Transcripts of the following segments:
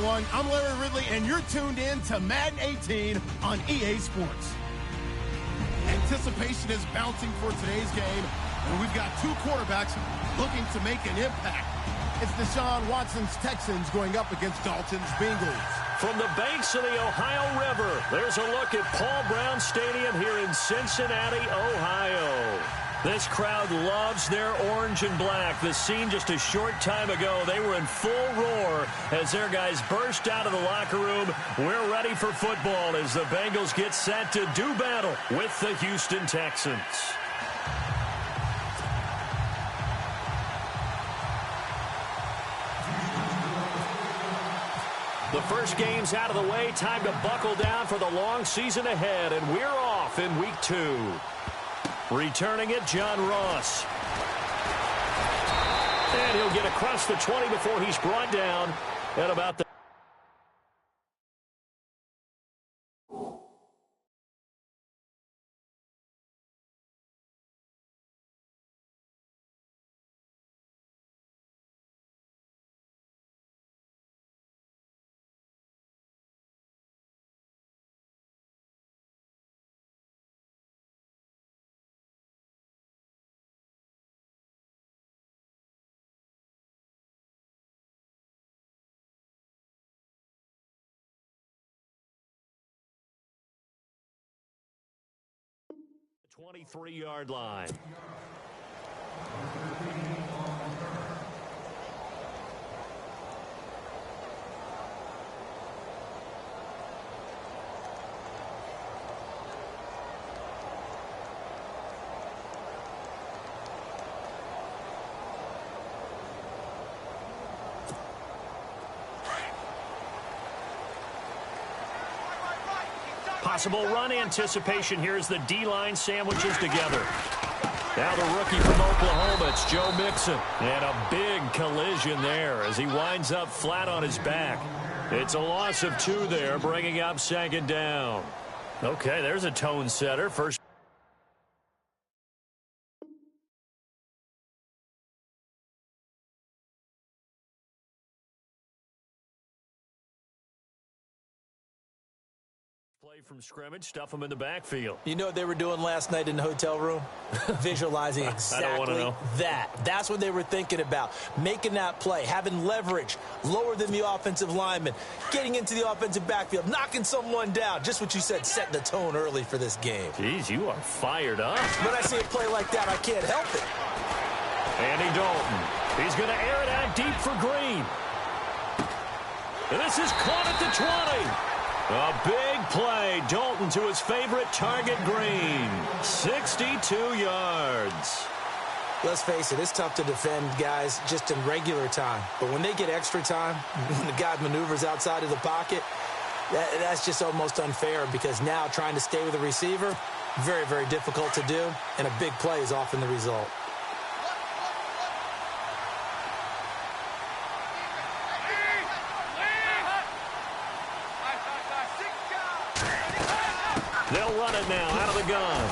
everyone. I'm Larry Ridley, and you're tuned in to Madden 18 on EA Sports. Anticipation is bouncing for today's game, and we've got two quarterbacks looking to make an impact. It's Deshaun Watson's Texans going up against Dalton's Bengals. From the banks of the Ohio River, there's a look at Paul Brown Stadium here in Cincinnati, Ohio. This crowd loves their orange and black. The scene just a short time ago, they were in full roar as their guys burst out of the locker room. We're ready for football as the Bengals get set to do battle with the Houston Texans. The first game's out of the way. Time to buckle down for the long season ahead, and we're off in week 2. Returning it, John Ross. And he'll get across the 20 before he's brought down at about the... the 23-yard line. Possible run anticipation here as the D-line sandwiches together. Now the rookie from Oklahoma, it's Joe Mixon. And a big collision there as he winds up flat on his back. It's a loss of 2 there, bringing up second down. Okay, there's a tone setter. First. Play from scrimmage, stuff them in the backfield. You know what they were doing last night in the hotel room? Visualizing exactly that. That's what they were thinking about. Making that play, having leverage, lower than the offensive lineman, getting into the offensive backfield, knocking someone down. Just what you said, setting the tone early for this game. Jeez, you are fired up. When I see a play like that, I can't help it. Andy Dalton. He's going to air it out deep for Green. And this is caught at the 20. A big play. Dalton to his favorite target, Green. 62 yards. Let's face it, it's tough to defend guys just in regular time. But when they get extra time, when the guy maneuvers outside of the pocket, that's just almost unfair because now trying to stay with the receiver, very, very difficult to do, and a big play is often the result. They'll run it now out of the gun.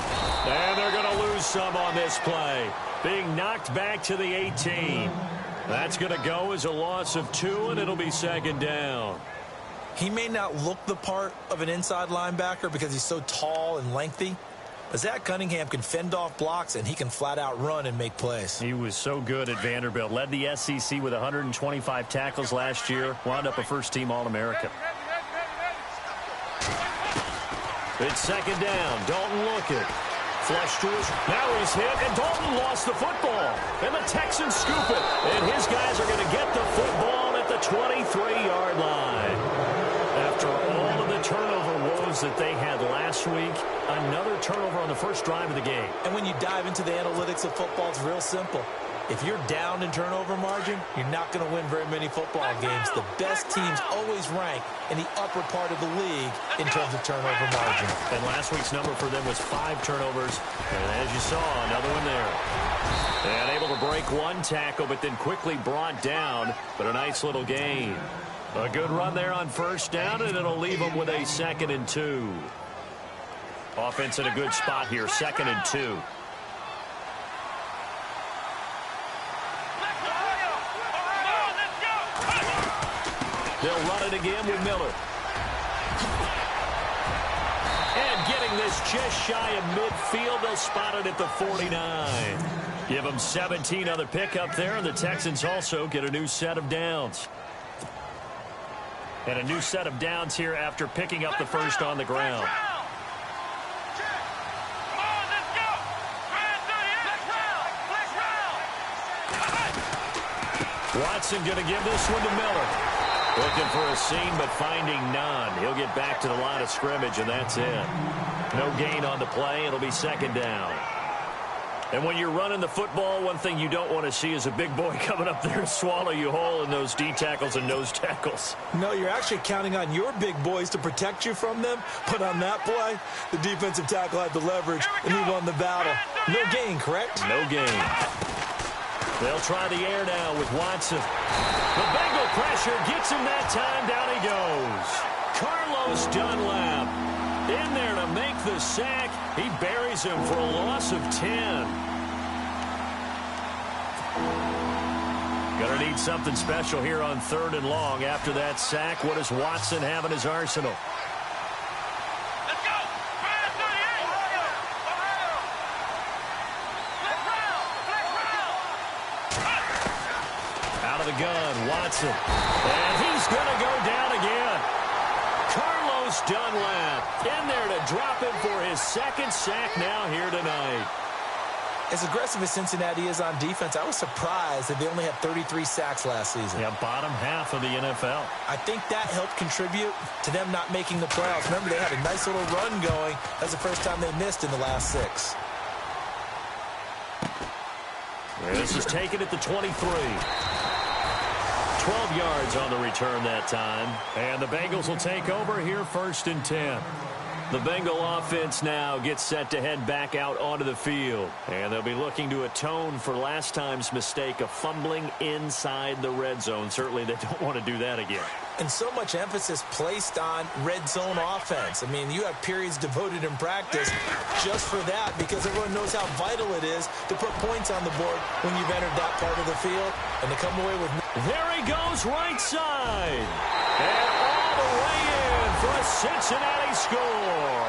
And they're going to lose some on this play. Being knocked back to the 18. That's going to go as a loss of 2, and it'll be second down. He may not look the part of an inside linebacker because he's so tall and lengthy. But Zach Cunningham can fend off blocks, and he can flat-out run and make plays. He was so good at Vanderbilt. Led the SEC with 125 tackles last year. Wound up a first-team All-American. It's second down. Dalton looking. Flush to his. Now he's hit, and Dalton lost the football. And the Texans scoop it. And his guys are going to get the football at the 23-yard line. After all of the turnover woes that they had last week, another turnover on the first drive of the game. And when you dive into the analytics of football, it's real simple. If you're down in turnover margin, you're not going to win very many football games. The best teams always rank in the upper part of the league in terms of turnover margin. And last week's number for them was 5 turnovers. And as you saw, another one there. And able to break one tackle, but then quickly brought down. But a nice little gain. A good run there on first down, and it'll leave them with a 2nd and 2. Offense in a good spot here, 2nd and 2. They'll run it again with Miller. And getting this just shy of midfield, they'll spot it at the 49. Give them 17 on the pickup there, and the Texans also get a new set of downs. And a new set of downs here after picking up the first on the ground. Watson going to give this one to Miller. Looking for a seam, but finding none. He'll get back to the line of scrimmage, and that's it. No gain on the play. It'll be second down. And when you're running the football, one thing you don't want to see is a big boy coming up there and swallow you whole in those D tackles and nose tackles. No, you're actually counting on your big boys to protect you from them. But on that play, the defensive tackle had the leverage, and he won the battle. No gain, correct? No gain. They'll try the air now with Watson. The Bengal pressure gets him that time. Down he goes. Carlos Dunlap in there to make the sack. He buries him for a loss of 10. Gonna need something special here on 3rd and long. After that sack, what does Watson have in his arsenal? Out of the gun, Watson. And he's gonna go down again. Carlos Dunlap in there to drop him for his second sack now here tonight. As aggressive as Cincinnati is on defense, I was surprised that they only had 33 sacks last season. Yeah, bottom half of the NFL. I think that helped contribute to them not making the playoffs. Remember, they had a nice little run going. That's the first time they missed in the last 6. This is taken at the 23. 12 yards on the return that time. And the Bengals will take over here 1st and 10. The Bengal offense now gets set to head back out onto the field. And they'll be looking to atone for last time's mistake of fumbling inside the red zone. Certainly they don't want to do that again. And so much emphasis placed on red zone offense. I mean, you have periods devoted in practice just for that because everyone knows how vital it is to put points on the board when you've entered that part of the field. And to come away with... There he goes right side. And all the way in for a Cincinnati score.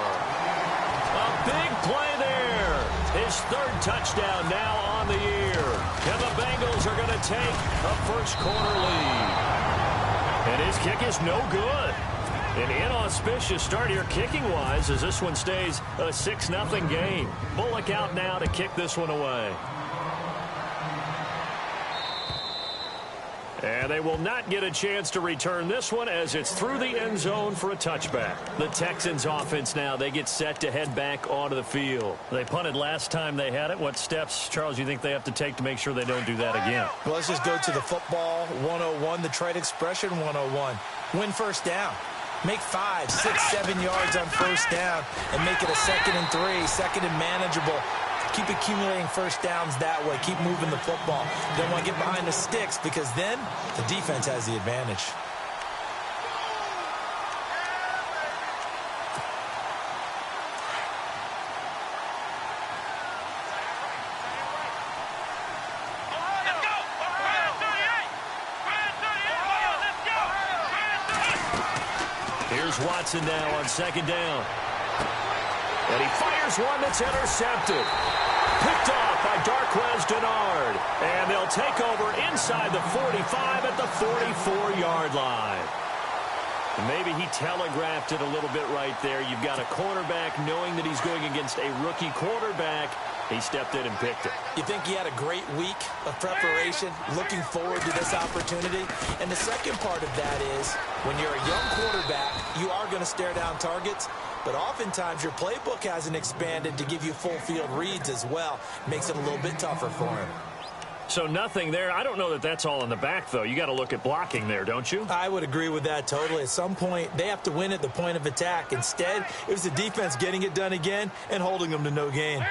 A big play there. His 3rd touchdown now on the year. And the Bengals are going to take a first-quarter lead. And his kick is no good. An inauspicious start here kicking-wise as this one stays a 6-0 game. Bullock out now to kick this one away. And they will not get a chance to return this one as it's through the end zone for a touchback. The Texans offense now, they get set to head back onto the field. They punted last time they had it. What steps, Charles, you think they have to take to make sure they don't do that again? Well, let's just go to the football 101, the trade expression 101. Win first down. Make 5, 6, 7 yards on first down and make it a 2nd and 3, 2nd and manageable. Keep accumulating first downs that way. Keep moving the football. Don't want to get behind the sticks because then the defense has the advantage. Here's Watson now on 2nd down. And he fires one that's intercepted. Picked off by Darquez Dennard. And they'll take over inside the 45 at the 44-yard line. And maybe he telegraphed it a little bit right there. You've got a cornerback knowing that he's going against a rookie quarterback. He stepped in and picked it. You think he had a great week of preparation, looking forward to this opportunity? And the second part of that is, when you're a young quarterback, you are going to stare down targets, but oftentimes your playbook hasn't expanded to give you full field reads as well. Makes it a little bit tougher for him. So nothing there. I don't know that that's all in the back, though. You got to look at blocking there, don't you? I would agree with that totally. At some point, they have to win at the point of attack. Instead, it was the defense getting it done again and holding them to no gain.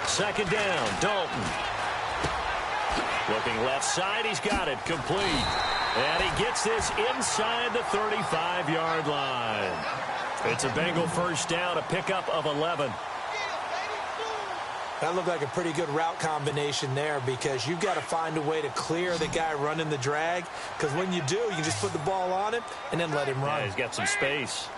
Second down, Dalton. Looking left side, he's got it, complete. And he gets this inside the 35-yard line. It's a Bengal first down, a pickup of 11. That looked like a pretty good route combination there because you've got to find a way to clear the guy running the drag, because when you do, you can just put the ball on him and then let him run. Yeah, he's got some space.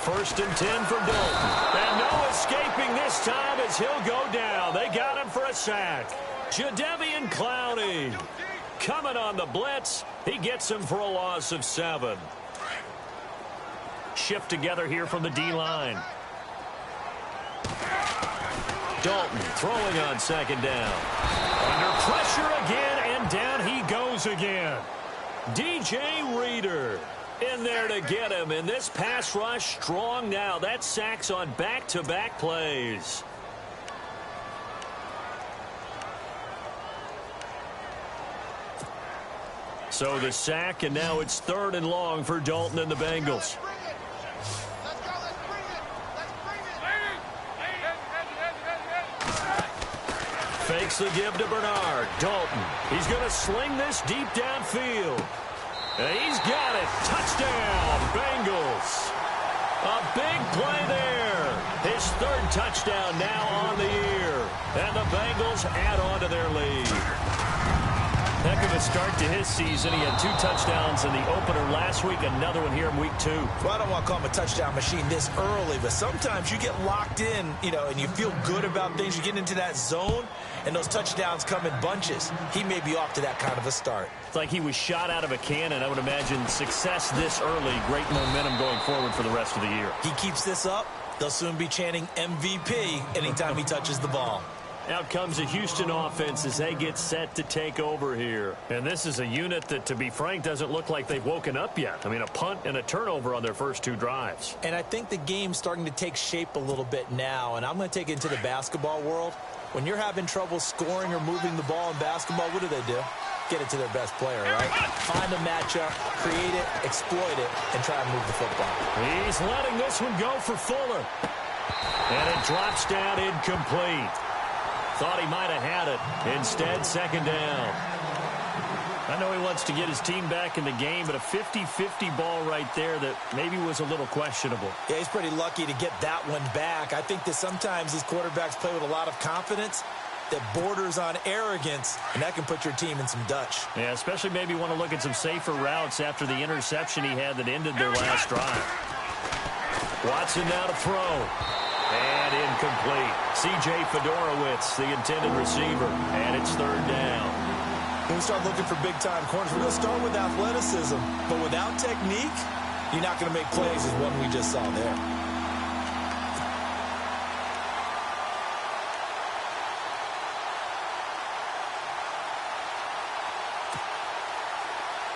First and 10 for Dalton. And no escaping this time as he'll go down. They got him for a sack. Jadeveon Clowney coming on the blitz. He gets him for a loss of 7. Shift together here from the D-line. Dalton throwing on second down. Under pressure again, and down he goes again. DJ Reader in there to get him, and this pass rush strong now. That's sacks on back-to-back plays. So the sack, and now it's 3rd and long for Dalton and the Bengals. Fakes the give to Bernard. Dalton, he's going to sling this deep downfield. And he's got it. Touchdown, Bengals. A big play there. His 3rd touchdown now on the year. And the Bengals add on to their lead. Heck of a start to his season. He had 2 touchdowns in the opener last week, another one here in week 2. Well, I don't want to call him a touchdown machine this early, but sometimes you get locked in, and you feel good about things. You get into that zone, and those touchdowns come in bunches. He may be off to that kind of a start. It's like he was shot out of a cannon. I would imagine success this early, great momentum going forward for the rest of the year. He keeps this up, they'll soon be chanting MVP anytime he touches the ball. Out comes the Houston offense as they get set to take over here. And this is a unit that, to be frank, doesn't look like they've woken up yet. I mean, a punt and a turnover on their first 2 drives. And I think the game's starting to take shape a little bit now. And I'm going to take it into the basketball world. When you're having trouble scoring or moving the ball in basketball, what do? Get it to their best player, right? Find a matchup, create it, exploit it, and try and move the football. He's letting this one go for Fuller. And it drops down incomplete. Thought he might have had it. Instead, 2nd down. I know he wants to get his team back in the game, but a 50-50 ball right there that maybe was a little questionable. Yeah, he's pretty lucky to get that one back. I think that sometimes these quarterbacks play with a lot of confidence that borders on arrogance, and that can put your team in some Dutch. Yeah, especially maybe want to look at some safer routes after the interception he had that ended their last drive. Watson now to throw. And incomplete. C.J. Fedorowicz, the intended receiver. And it's 3rd down. When we start looking for big-time corners, we're going to start with athleticism. But without technique, you're not going to make plays as one we just saw there.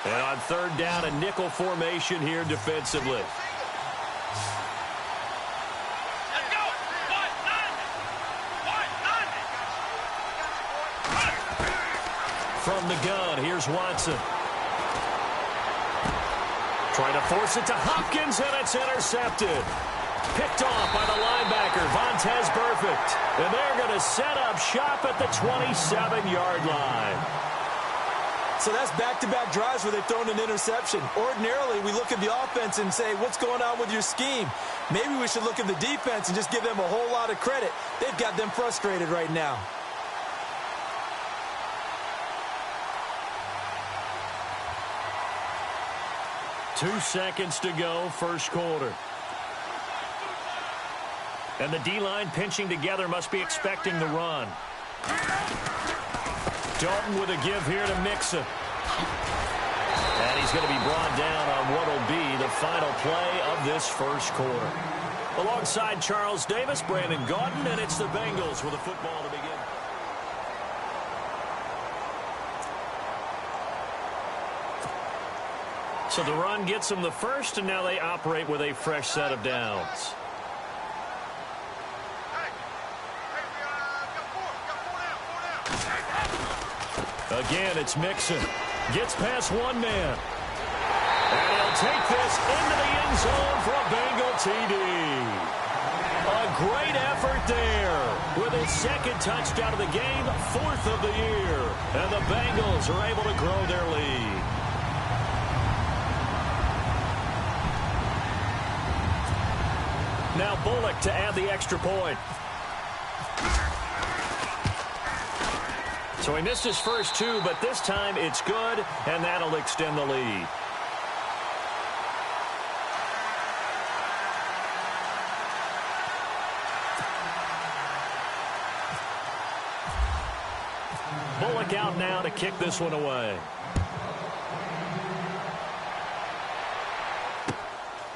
And on 3rd down, a nickel formation here defensively. From the gun, here's Watson. Trying to force it to Hopkins, and it's intercepted. Picked off by the linebacker, Vontaze Burfict. And they're going to set up shop at the 27-yard line. So that's back-to-back drives where they've thrown an interception. Ordinarily, we look at the offense and say, what's going on with your scheme? Maybe we should look at the defense and just give them a whole lot of credit. They've got them frustrated right now. Two seconds to go, first quarter. And the D-line pinching together must be expecting the run. Dalton with a give here to Mixon. And he's going to be brought down on what will be the final play of this first quarter. Alongside Charles Davis, Brandon Gaudin, and it's the Bengals with a football to begin. So the run gets them the first, and now they operate with a fresh set of downs. Again, it's Mixon. Gets past one man. And he'll take this into the end zone for a Bengal TD. A great effort there. With his second touchdown of the game, fourth of the year. And the Bengals are able to grow their lead. Now Bullock to add the extra point. So he missed his first two, but this time it's good, and that'll extend the lead. Bullock out now to kick this one away.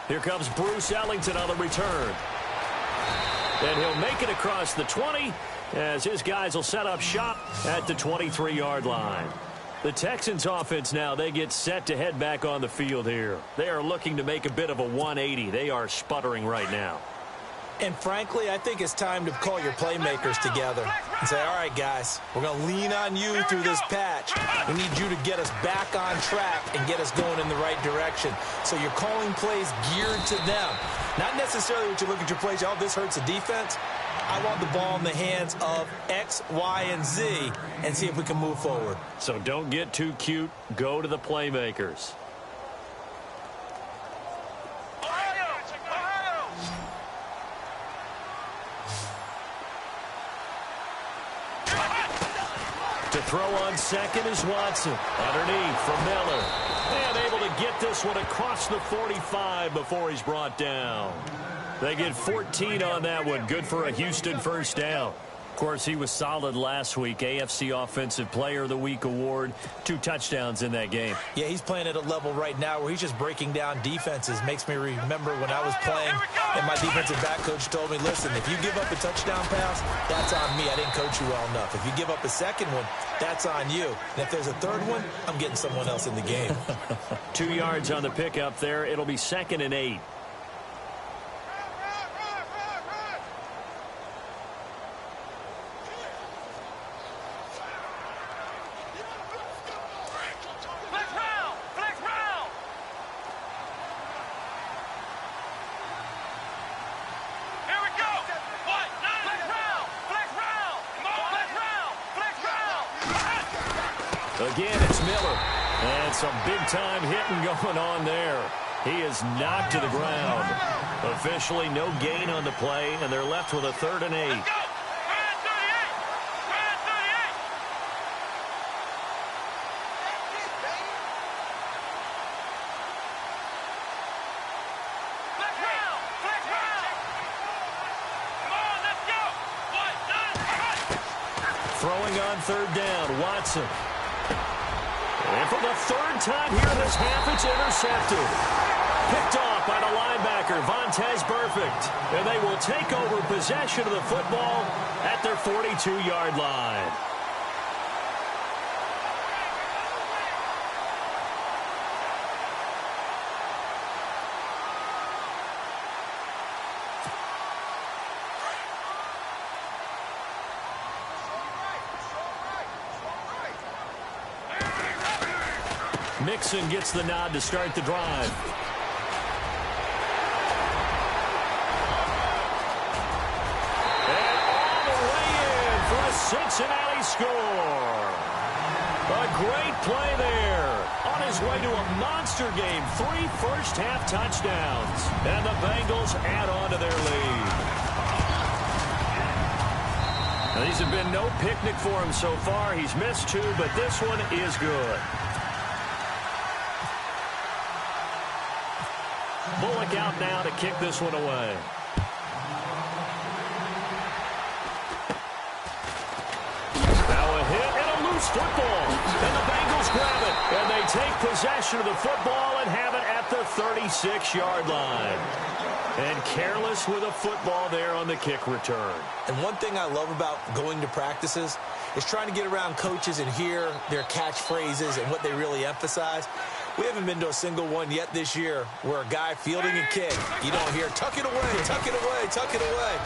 Here comes Bruce Ellington on the return. And he'll make it across the 20 as his guys will set up shop at the 23-yard line. The Texans offense now, they get set to head back on the field here. They are looking to make a bit of a 180. They are sputtering right now. And frankly, I think it's time to call your playmakers together and say, all right, guys, we're going to lean on you through this patch. We need you to get us back on track and get us going in the right direction. So you're calling plays geared to them. Not necessarily what you look at your plays, oh, this hurts the defense. I want the ball in the hands of X, Y, and Z and see if we can move forward. So don't get too cute. Go to the playmakers. To throw on second is Watson. Underneath for Miller. And able to get this one across the 45 before he's brought down. They get 14 on that one. Good for a Houston first down. Of course, he was solid last week. AFC Offensive Player of the Week award. 2 touchdowns in that game. Yeah, he's playing at a level right now where he's just breaking down defenses. Makes me remember when I was playing and my defensive back coach told me, listen, if you give up a touchdown pass, that's on me. I didn't coach you well enough. If you give up a second one, that's on you. And if there's a third one, I'm getting someone else in the game. 2 yards on the pickup there. It'll be 2nd and 8. Again, it's Miller. And some big-time hitting going on there. He is knocked to the ground. Officially, no gain on the play, and they're left with a 3rd and 8. Throwing on 3rd down, Watson. And for the 3rd time here in this half, it's intercepted. Picked off by the linebacker, Vontaze Burfict. And they will take over possession of the football at their 42-yard line. Mixon gets the nod to start the drive. And all the way in for a Cincinnati score. A great play there. On his way to a monster game. 3 first-half touchdowns. And the Bengals add on to their lead. Now, these have been no picnic for him so far. He's missed 2, but this one is good. Bullock out now to kick this one away. Now a hit and a loose football. And the Bengals grab it. And they take possession of the football and have it at the 36-yard line. And careless with a football there on the kick return. And one thing I love about going to practices is trying to get around coaches and hear their catchphrases and what they really emphasize. We haven't been to a single one yet this year where a guy fielding a kick, you don't hear, tuck it away, tuck it away, tuck it away.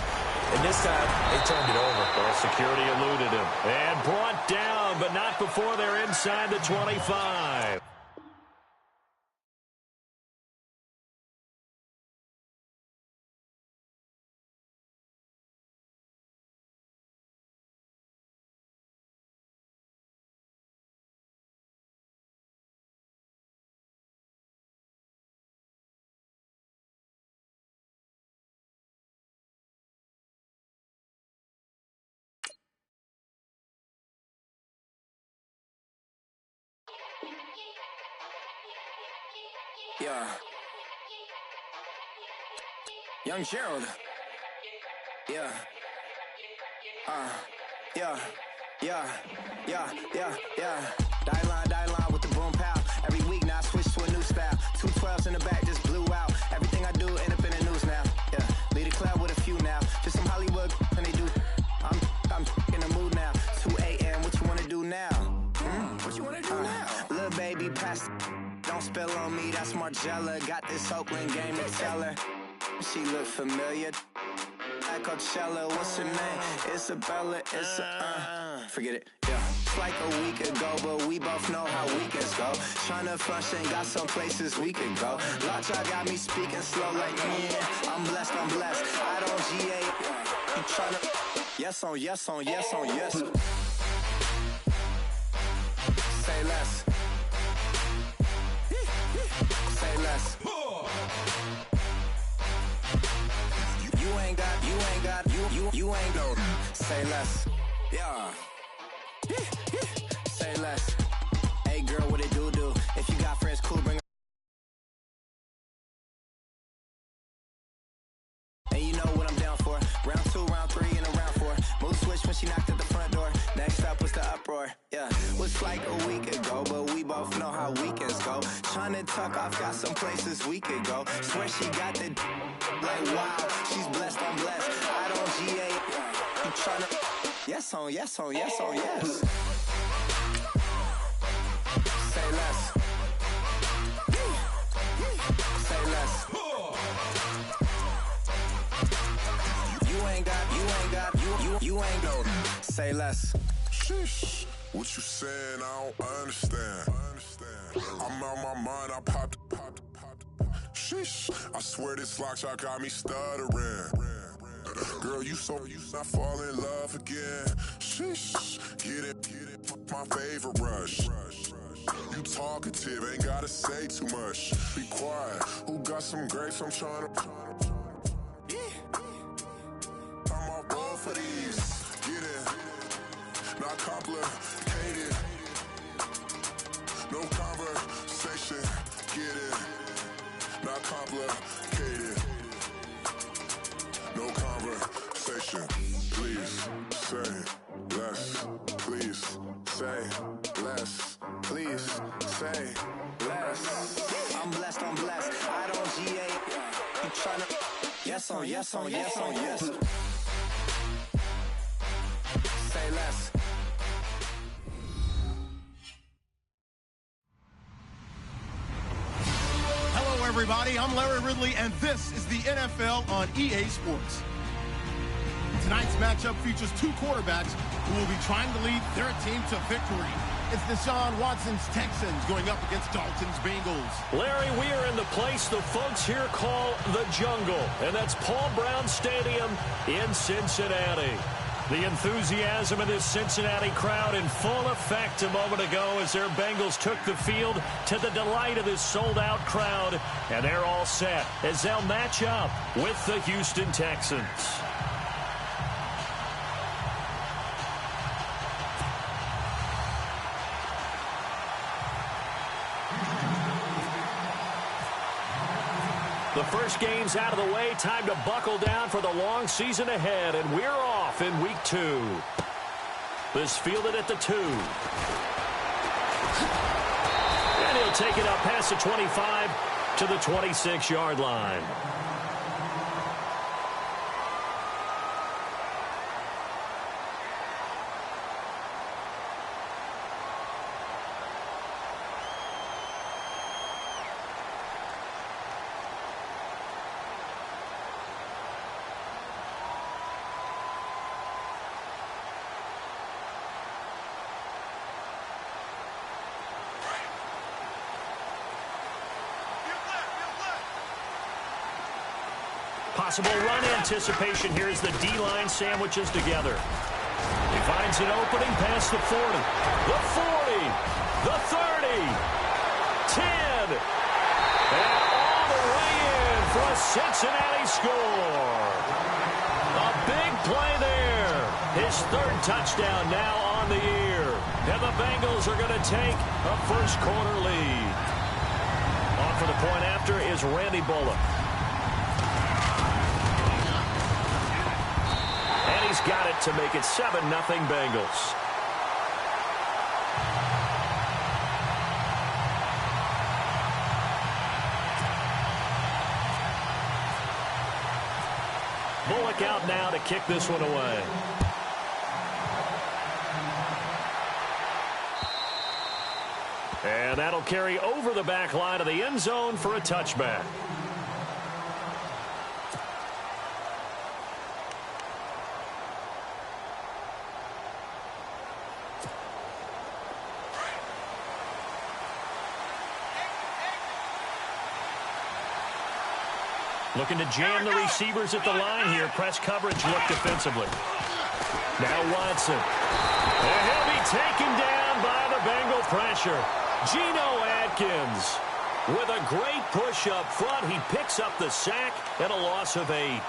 And this time, they turned it over. Well, security eluded him. And brought down, but not before they're inside the 25. Yeah. Young Gerald. Yeah. Yeah. Die line with the boom pow. Every week now I switch to a new style. 212s in the back just blew out. Everything I do end up in the news now. Yeah. Lead a club with a few now. Just some Hollywood and they do. I'm in the mood now. 2 a.m. What you wanna do now? What you wanna do now? Little baby pass. Don't spill on me. That's Margella. Got this Oakland game to tell her. She look familiar. At Coachella, what's her name? Isabella, forget it, yeah. It's like a week ago, but we both know how weekends go. Tryna function, got some places we could go. Lot y'all got me speaking slow like, I'm blessed. I don't GA, you tryna, yes on yes. Say less. Say less. You ain't gon' say less. Yeah. Say less. Hey girl, what it do? If you got friends, cool, bring. And you know what I'm down for. Round 2, round 3, and a round 4. Mood switch when she knocked at the front door. Next up was the uproar. Yeah. Was like a week ago, but we both know how weekends go. Tryna tuck off, got some places we could go. Swear she got the like wow, she's blessed, I'm blessed. I don't GA. You tryna yes on yes. Say less. Say less. You ain't gon' say less. Sheesh. What you saying? I don't understand. I'm out my mind. I popped. Sheesh. I swear this lock shot got me stuttering. Girl, you not fall in love again. Sheesh. Get it. My favorite rush. You talkative, ain't gotta say too much. Be quiet. Who got some grapes? I'm trying to. I'm all ball for these. Get it. Not complicated. No conversation. Get it. Not complicated. No conversation. Please say less. Please say less. Please say less. I'm blessed. I don't GA. You tryna yes on. Say less. Hello, everybody. I'm Larry Ridley, and this is the NFL on EA Sports. Tonight's matchup features two quarterbacks who will be trying to lead their team to victory. It's Deshaun Watson's Texans going up against Dalton's Bengals. Larry, we are in the place the folks here call the jungle, and that's Paul Brown Stadium in Cincinnati. The enthusiasm of this Cincinnati crowd in full effect a moment ago as their Bengals took the field to the delight of this sold-out crowd, and they're all set as they'll match up with the Houston Texans. The first game's out of the way. Time to buckle down for the long season ahead, and we're off in week 2. This fielded at the 2. And he'll take it up past the 25 to the 26-yard line. Possible run anticipation here as the D-line sandwiches together. He finds an opening past the 40. The 40. The 30. 10. And all the way in for a Cincinnati score. A big play there. His third touchdown now on the year. And the Bengals are going to take a first quarter lead. On for the point after. roster is Randy Bullock. And he's got it to make it 7-0 Bengals. Bullock out now to kick this one away. And that'll carry over the back line of the end zone for a touchback. Looking to jam the receivers at the line here. Press coverage look defensively. Now Watson. And he'll be taken down by the Bengal pressure. Geno Atkins with a great push up front. He picks up the sack and a loss of 8.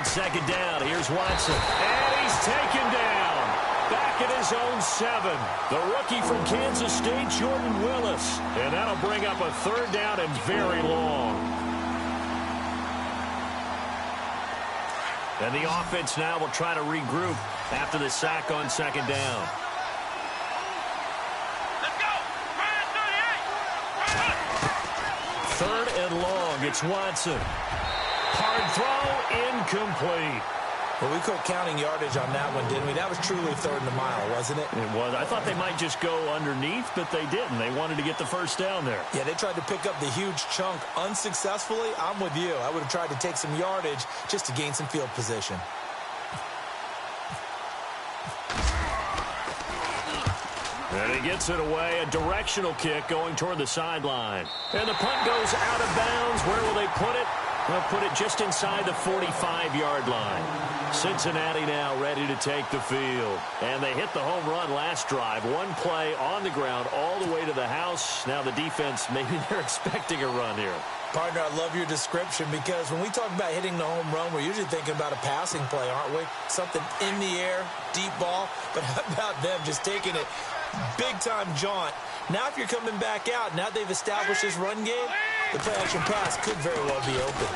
Second down, here's Watson. And he's taken down. Back at his own 7. The rookie from Kansas State, Jordan Willis. And that'll bring up a 3rd down and very long. And the offense now will try to regroup after the sack on 2nd down. Let's go! 3rd and long, it's Watson. Hard throw, incomplete. Well, we quit counting yardage on that one, didn't we? That was truly 3rd and a mile, wasn't it? It was. I thought they might just go underneath, but they didn't. They wanted to get the 1st down there. Yeah, they tried to pick up the huge chunk unsuccessfully. I'm with you. I would have tried to take some yardage just to gain some field position. And he gets it away, a directional kick going toward the sideline. And the punt goes out of bounds. Where will they put it? They'll put it just inside the 45-yard line. Cincinnati now ready to take the field. And they hit the home run last drive. One play on the ground all the way to the house. Now the defense, maybe they're expecting a run here. Partner, I love your description because when we talk about hitting the home run, we're usually thinking about a passing play, aren't we? Something in the air, deep ball. But how about them just taking it big-time jaunt? Now if you're coming back out, now they've established this run game, the play-action pass could very well be open.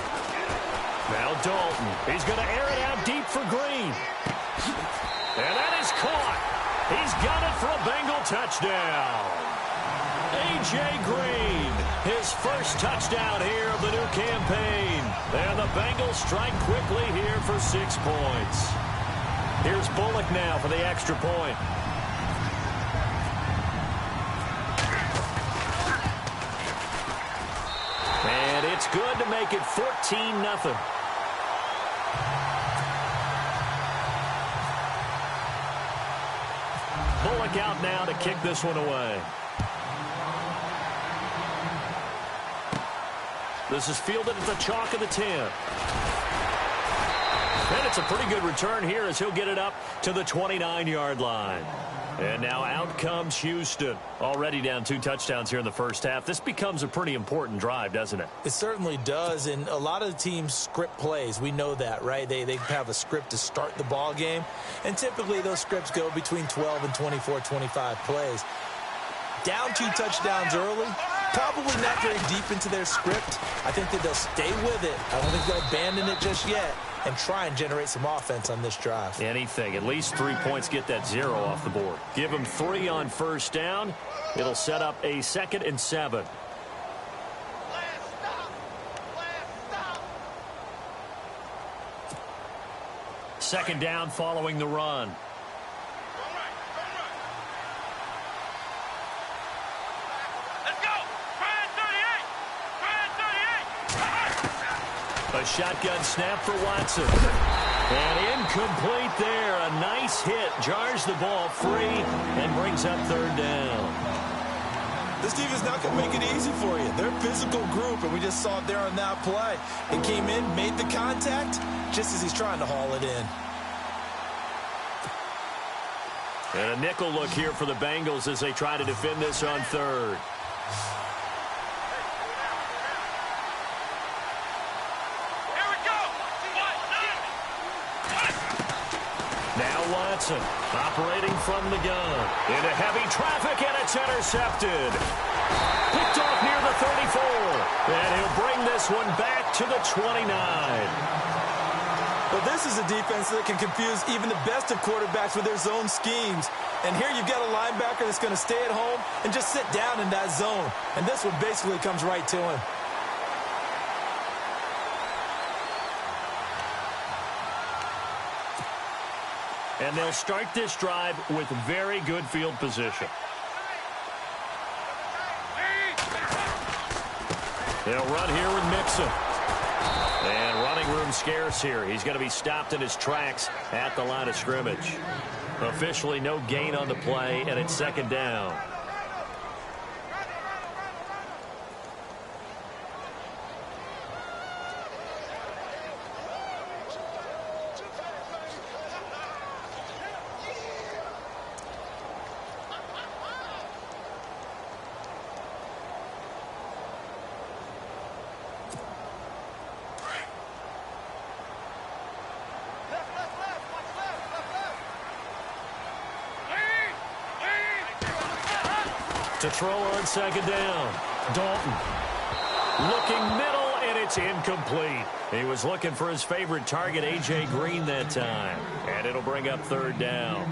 Now Dalton. He's going to air it out deep for Green. And that is caught. He's got it for a Bengal touchdown. A.J. Green, his first touchdown here of the new campaign. And the Bengals strike quickly here for 6 points. Here's Bullock now for the extra point. And it's good to make it 14-0. Bullock out now to kick this one away. This is fielded at the chalk of the 10. And it's a pretty good return here as he'll get it up to the 29-yard line. And now out comes Houston. Already down 2 touchdowns here in the first half. This becomes a pretty important drive, doesn't it? It certainly does, and a lot of the teams script plays. We know that, right? They have a script to start the ball game, and typically those scripts go between 12 and 24, 25 plays. Down 2 touchdowns early, probably not very deep into their script. I think that they'll stay with it. I don't think they'll abandon it just yet and try and generate some offense on this drive. Anything. At least 3 points, get that 0 off the board. Give them 3 on first down. It'll set up a 2nd and 7. Second down following the run. A shotgun snap for Watson. And incomplete there. A nice hit. Jars the ball free and brings up 3rd down. This team is not going to make it easy for you. They're a physical group, and we just saw it there on that play. It came in, made the contact, just as he's trying to haul it in. And a nickel look here for the Bengals as they try to defend this on 3rd. Watson operating from the gun. Into heavy traffic, and it's intercepted. Picked off near the 34. And he'll bring this one back to the 29. Well, this is a defense that can confuse even the best of quarterbacks with their zone schemes. And here you've got a linebacker that's going to stay at home and just sit down in that zone. And this one basically comes right to him. And they'll start this drive with very good field position. They'll run here with Mixon. And running room scarce here. He's going to be stopped in his tracks at the line of scrimmage. Officially no gain on the play, and it's second down. To throw on second down. Dalton looking middle, and it's incomplete. He was looking for his favorite target, A.J. Green, that time. And it'll bring up third down.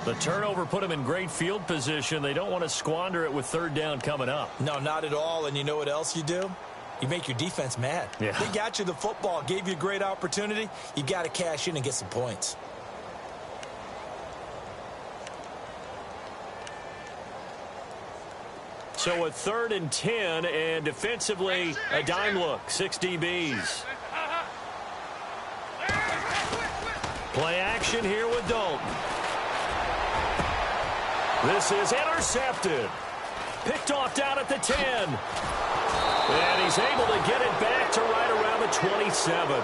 The turnover put him in great field position. They don't want to squander it with third down coming up. No, not at all. And you know what else you do? You make your defense mad. Yeah. They got you the football, gave you a great opportunity. You got to cash in and get some points. So a 3rd and 10, and defensively a dime look. 6 DBs. Play action here with Dalton. This is intercepted. Picked off down at the 10. And he's able to get it back to right around the 27.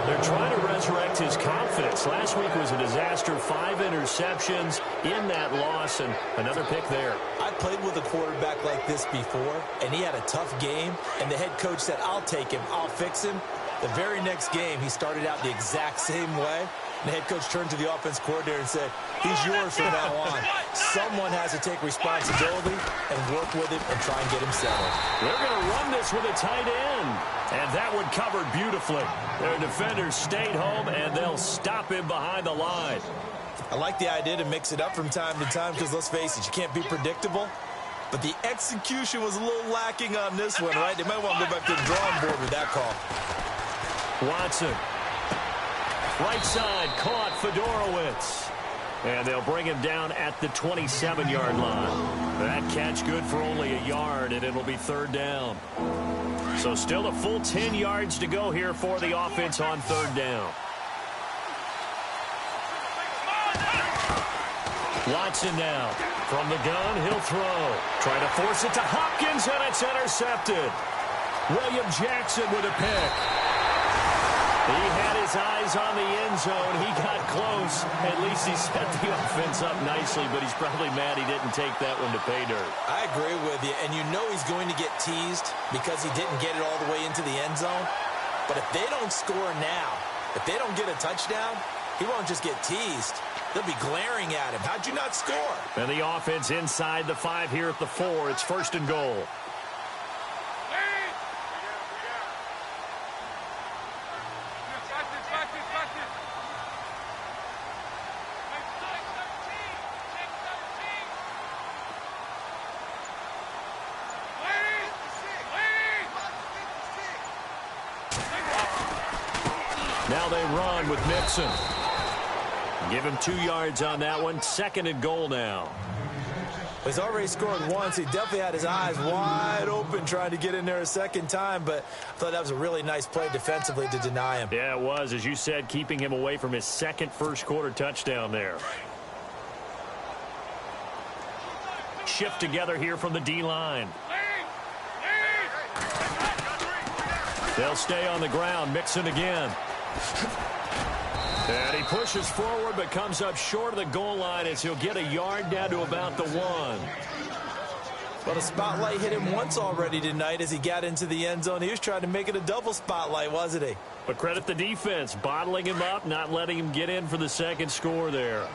They're trying to resurrect his confidence. Last week was a disaster. 5 interceptions in that loss, and another pick there. I played with a quarterback like this before, and he had a tough game, and the head coach said, I'll take him, I'll fix him. The very next game, he started out the exact same way. And the head coach turned to the offense coordinator and said, he's yours from now on. Someone has to take responsibility and work with him and try and get him settled. They're going to run this with a tight end. And that one covered beautifully. Their defenders stayed home, and they'll stop him behind the line. I like the idea to mix it up from time to time because, let's face it, you can't be predictable. But the execution was a little lacking on this one, right? They might want to go back to the drawing board with that call. Watson. Right side, caught Fedorowicz. And they'll bring him down at the 27-yard line. That catch good for only a yard, and it'll be third down. So still a full 10 yards to go here for the offense on third down. Watson now. From the gun, he'll throw. Trying to force it to Hopkins, and it's intercepted. William Jackson with a pick. He had his eyes on the end zone. He got close. At least he set the offense up nicely, but he's probably mad he didn't take that one to pay dirt. I agree with you, and you know he's going to get teased because he didn't get it all the way into the end zone. But if they don't score now, if they don't get a touchdown, he won't just get teased. They'll be glaring at him. How'd you not score? And the offense inside the 5 here at the 4. It's 1st and goal. Now they run with Mixon. Give him 2 yards on that one. 2nd and goal now. He's already scored once. He definitely had his eyes wide open trying to get in there a second time, but I thought that was a really nice play defensively to deny him. Yeah, it was, as you said, keeping him away from his second first-quarter touchdown there. Shift together here from the D-line. They'll stay on the ground. Mixon again. And he pushes forward but comes up short of the goal line as he'll get a yard down to about the 1. Well, the spotlight hit him once already tonight as he got into the end zone. He was trying to make it a double spotlight, wasn't he? But credit the defense, bottling him up, not letting him get in for the second score there.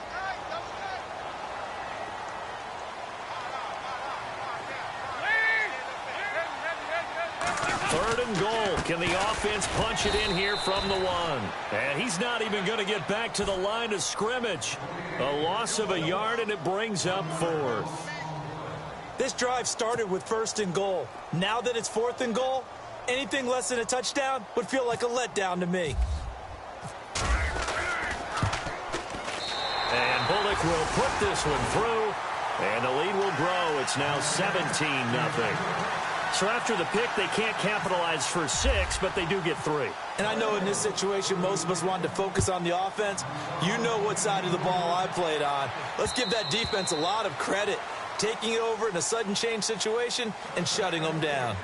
Third and goal. Can the offense punch it in here from the 1? And he's not even going to get back to the line of scrimmage. A loss of a yard, and it brings up 4th. This drive started with 1st and goal. Now that it's 4th and goal, anything less than a touchdown would feel like a letdown to me. And Bullock will put this one through, and the lead will grow. It's now 17-0. So after the pick, they can't capitalize for 6, but they do get 3. And I know in this situation, most of us wanted to focus on the offense. You know what side of the ball I played on. Let's give that defense a lot of credit, taking it over in a sudden change situation and shutting them down.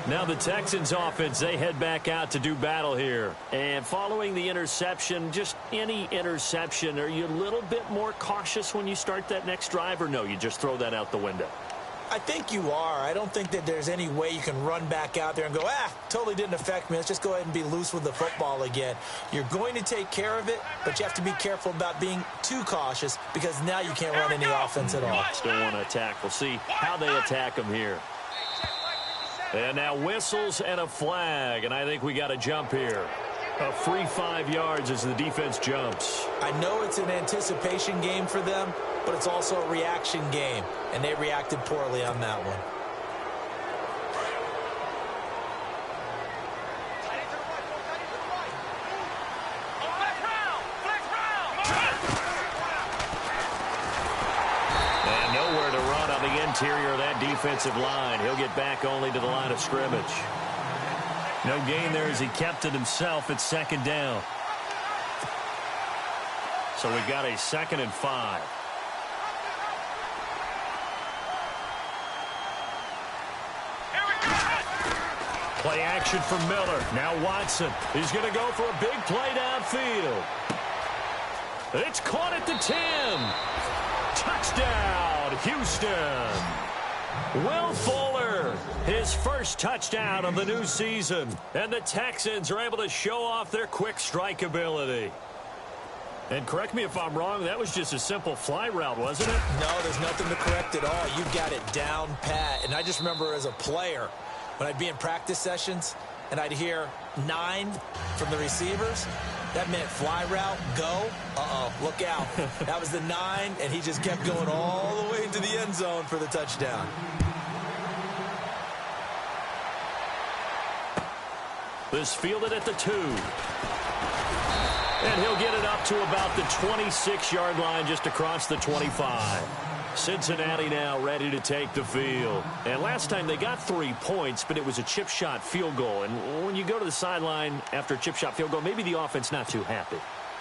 Now the Texans offense, they head back out to do battle here. And following the interception, just any interception, are you a little bit more cautious when you start that next drive, or no, you just throw that out the window? I think you are. I don't think that there's any way you can run back out there and go, totally didn't affect me. Let's just go ahead and be loose with the football again. You're going to take care of it, but you have to be careful about being too cautious because now you can't run any offense at all. Still want to attack. We'll see how they attack them here. And now whistles and a flag, and I think we got a jump here. A free 5 yards as the defense jumps. I know it's an anticipation game for them, but it's also a reaction game, and they reacted poorly on that one. And nowhere to run on the interior of that defensive line. He'll get back only to the line of scrimmage. No gain there as he kept it himself at 2nd down. So we've got a 2nd and 5. Play action for Miller. Now Watson. He's going to go for a big play downfield. It's caught at the 10. Touchdown, Houston. Will Fuller, his first touchdown of the new season. And the Texans are able to show off their quick strike ability. And correct me if I'm wrong, that was just a simple fly route, wasn't it? No, there's nothing to correct at all. You've got it down pat. And I just remember as a player, when I'd be in practice sessions and I'd hear 9 from the receivers, that meant fly route, go. Look out. That was the 9, and he just kept going all the way into the end zone for the touchdown. This fielded at the 2. And he'll get it up to about the 26-yard line, just across the 25. Cincinnati now ready to take the field. And last time they got 3 points, but it was a chip shot field goal. And when you go to the sideline after a chip shot field goal, maybe the offense not too happy.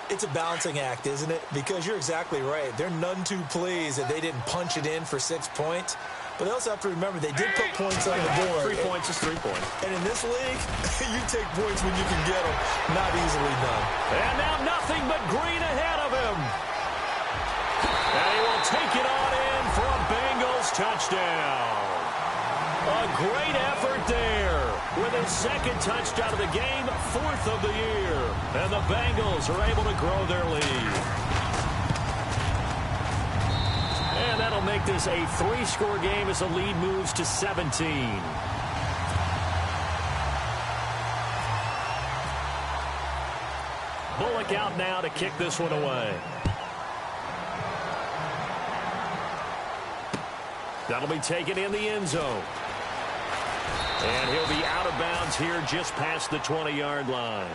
It's a balancing act, isn't it? Because you're exactly right. They're none too pleased that they didn't punch it in for 6 points. But they also have to remember they did put points on the board. 3 points is 3 points. And in this league, you take points when you can get them. Not easily done. And now nothing but green ahead of him. And he will take it on in for a Bengals touchdown. A great effort there with his 2nd touchdown of the game, 4th of the year. And the Bengals are able to grow their lead. And that'll make this a 3-score game as the lead moves to 17. Bullock out now to kick this one away. That'll be taken in the end zone. And he'll be out of bounds here just past the 20-yard line.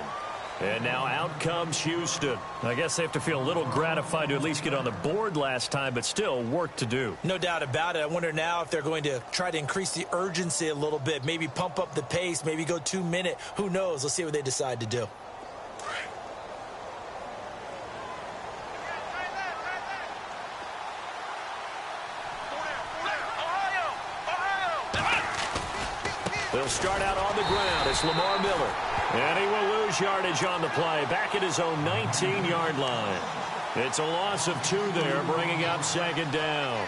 And now out comes Houston. I guess they have to feel a little gratified to at least get on the board last time, but still work to do. No doubt about it. I wonder now if they're going to try to increase the urgency a little bit, maybe pump up the pace, maybe go 2-minute. Who knows? Let's see what they decide to do. They'll start out on the ground. It's Lamar Miller. And he will lose yardage on the play. Back at his own 19-yard line. It's a loss of 2 there, bringing up 2nd down.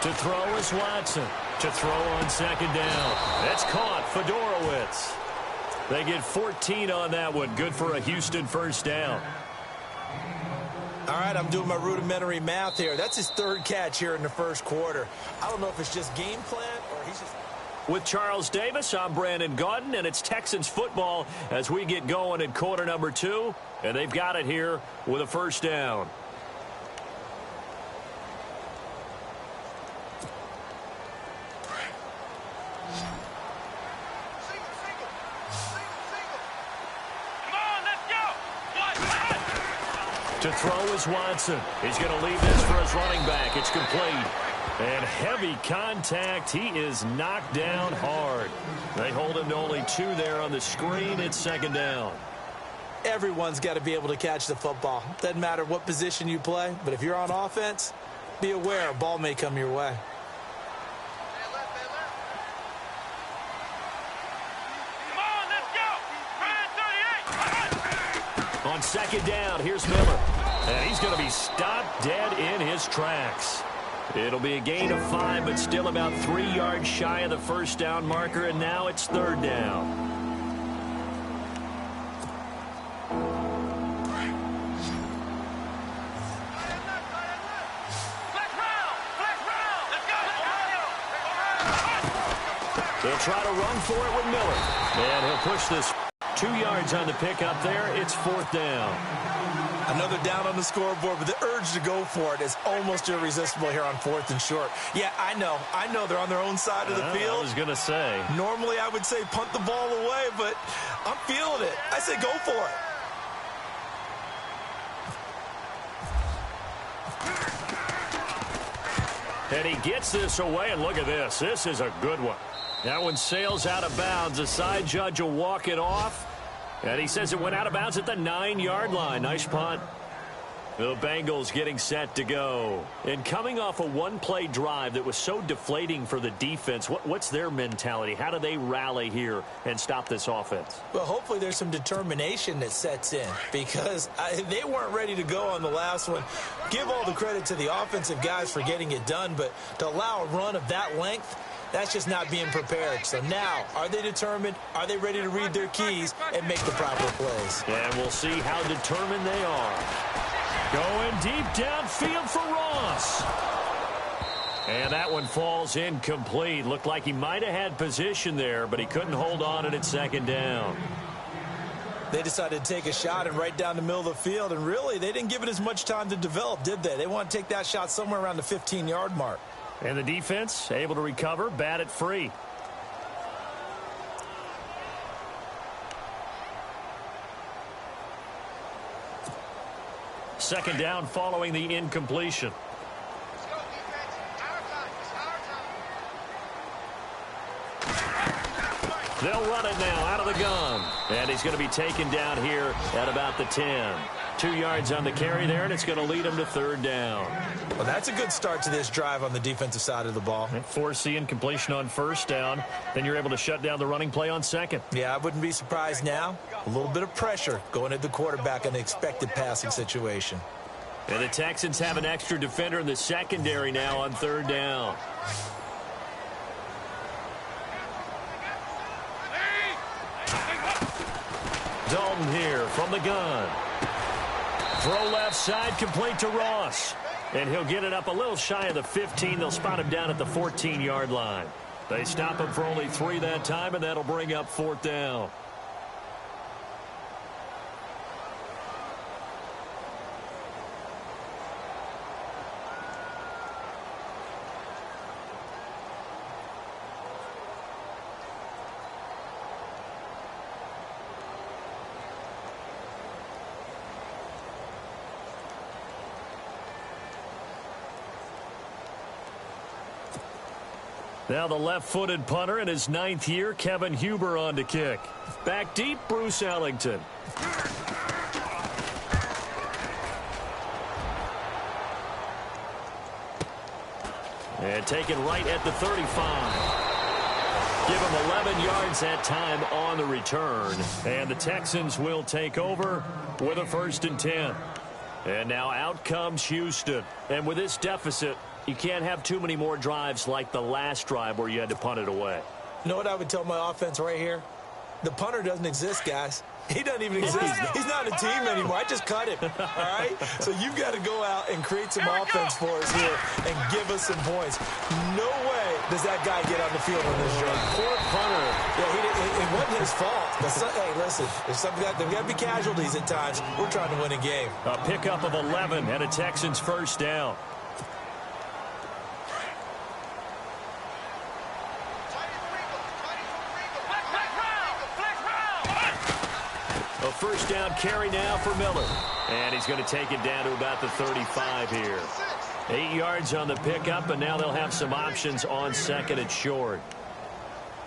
To throw is Watson. To throw on second down. That's caught. Fedorowicz. They get 14 on that one. Good for a Houston first down. All right, I'm doing my rudimentary math here. That's his third catch here in the first quarter. I don't know if it's just game plan or he's just... With Charles Davis, I'm Brandon Gaudin, and it's Texans football as we get going in quarter number 2. And they've got it here with a first down. To throw is Watson. He's going to leave this for his running back. It's complete. And heavy contact. He is knocked down hard. They hold him to only 2 there on the screen. It's second down. Everyone's got to be able to catch the football. Doesn't matter what position you play, but if you're on offense, be aware a ball may come your way. On second down, here's Miller. And he's going to be stopped dead in his tracks. It'll be a gain of 5, but still about 3 yards shy of the first down marker, and now it's third down. They'll try to run for it with Miller. And he'll push this 2 yards on the pickup there. It's fourth down. Another down on the scoreboard, but the urge to go for it is almost irresistible here on 4th and short. Yeah, I know they're on their own side of the field. I was going to say. Normally I would say punt the ball away, but I'm feeling it. I say go for it. And he gets this away, and look at this. This is a good one. That one sails out of bounds. The side judge will walk it off. And he says it went out of bounds at the 9-yard line. Nice punt. The Bengals getting set to go. And coming off a one-play drive that was so deflating for the defense, what's their mentality? How do they rally here and stop this offense? Well, hopefully there's some determination that sets in because they weren't ready to go on the last one. Give all the credit to the offensive guys for getting it done, but to allow a run of that length, that's just not being prepared. So now, are they determined? Are they ready to read their keys and make the proper plays? And we'll see how determined they are. Going deep downfield for Ross. And that one falls incomplete. Looked like he might have had position there, but he couldn't hold on at second down. They decided to take a shot and right down the middle of the field, and really, they didn't give it as much time to develop, did they? They want to take that shot somewhere around the 15-yard mark. And the defense able to recover, bat it free. Second down following the incompletion. They'll run it now out of the gun. And he's going to be taken down here at about the 10. 2 yards on the carry there, and it's going to lead him to third down. Well, that's a good start to this drive on the defensive side of the ball. And force the incompletion on first down. Then you're able to shut down the running play on second. Yeah, I wouldn't be surprised now. A little bit of pressure going at the quarterback in the expected passing situation. And the Texans have an extra defender in the secondary now on third down. Dalton here from the gun. Throw left side, complete to Ross. And he'll get it up a little shy of the 15. They'll spot him down at the 14-yard line. They stop him for only 3 that time, and that'll bring up fourth down. Now the left-footed punter in his 9th year, Kevin Huber on to kick. Back deep, Bruce Ellington. And taken right at the 35. Give him 11 yards that time on the return. And the Texans will take over with a 1st and 10. And now out comes Houston. And with this deficit, You can't have too many more drives like the last drive where you had to punt it away. You know what I would tell my offense right here? The punter doesn't exist, guys. He doesn't even exist. He's not a team anymore. I just cut him, all right? So you've got to go out and create some offense for us here and give us some points. No way does that guy get on the field on this drive. Poor punter. Yeah, it wasn't his fault. Hey, listen, there's got to be casualties at times. We're trying to win a game. A pickup of 11 and a Texans first down. A first down carry now for Miller. And he's going to take it down to about the 35 here. 8 yards on the pickup, and now they'll have some options on second and short.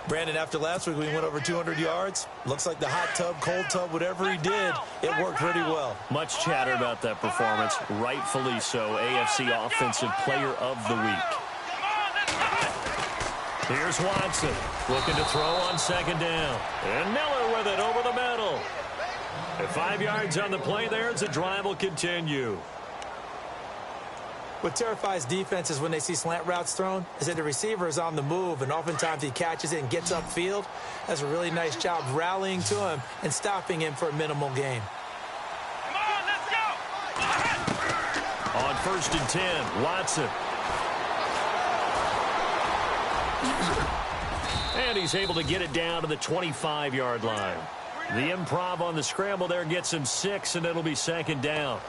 Brandon, after last week we went over 200 yards. Looks like the hot tub, cold tub, whatever he did, it worked pretty well. Much chatter about that performance. Rightfully so. AFC Offensive Player of the Week. Here's Watson looking to throw on second down. And Miller with it over the middle. And 5 yards on the play there as the drive will continue. What terrifies defenses when they see slant routes thrown is that the receiver is on the move, and oftentimes he catches it and gets upfield. That's a really nice job rallying to him and stopping him for a minimal gain. Come on, let's go! On 1st and 10, Watson. And he's able to get it down to the 25-yard line. The improv on the scramble there gets him 6, and it'll be second down.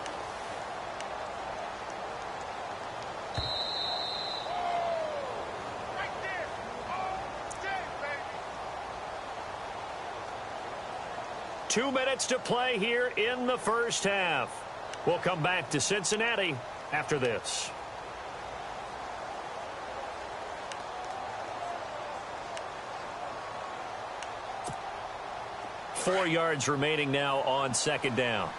Right there! Oh, damn, baby! 2 minutes to play here in the first half. We'll come back to Cincinnati after this. Four yards remaining now on second down.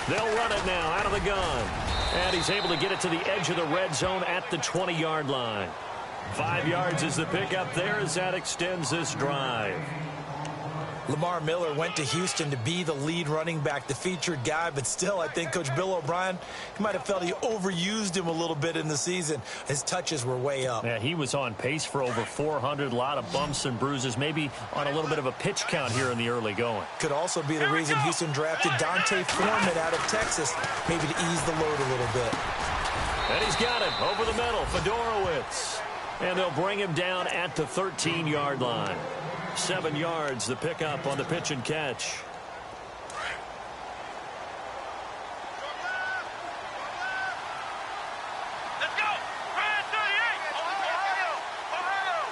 They'll run it now out of the gun. And he's able to get it to the edge of the red zone at the 20-yard line. 5 yards is the pickup there as that extends this drive. Lamar Miller went to Houston to be the lead running back, the featured guy, but still I think Coach Bill O'Brien, he might have felt he overused him a little bit in the season. His touches were way up. Yeah, he was on pace for over 400, a lot of bumps and bruises, maybe on a little bit of a pitch count here in the early going. Could also be the reason Houston drafted Dante Foreman out of Texas, maybe to ease the load a little bit. And he's got it over the middle, Fedorowicz. And they'll bring him down at the 13-yard line. 7 yards, the pickup on the pitch and catch. Let's go! Ryan 38! Ohio! Ohio!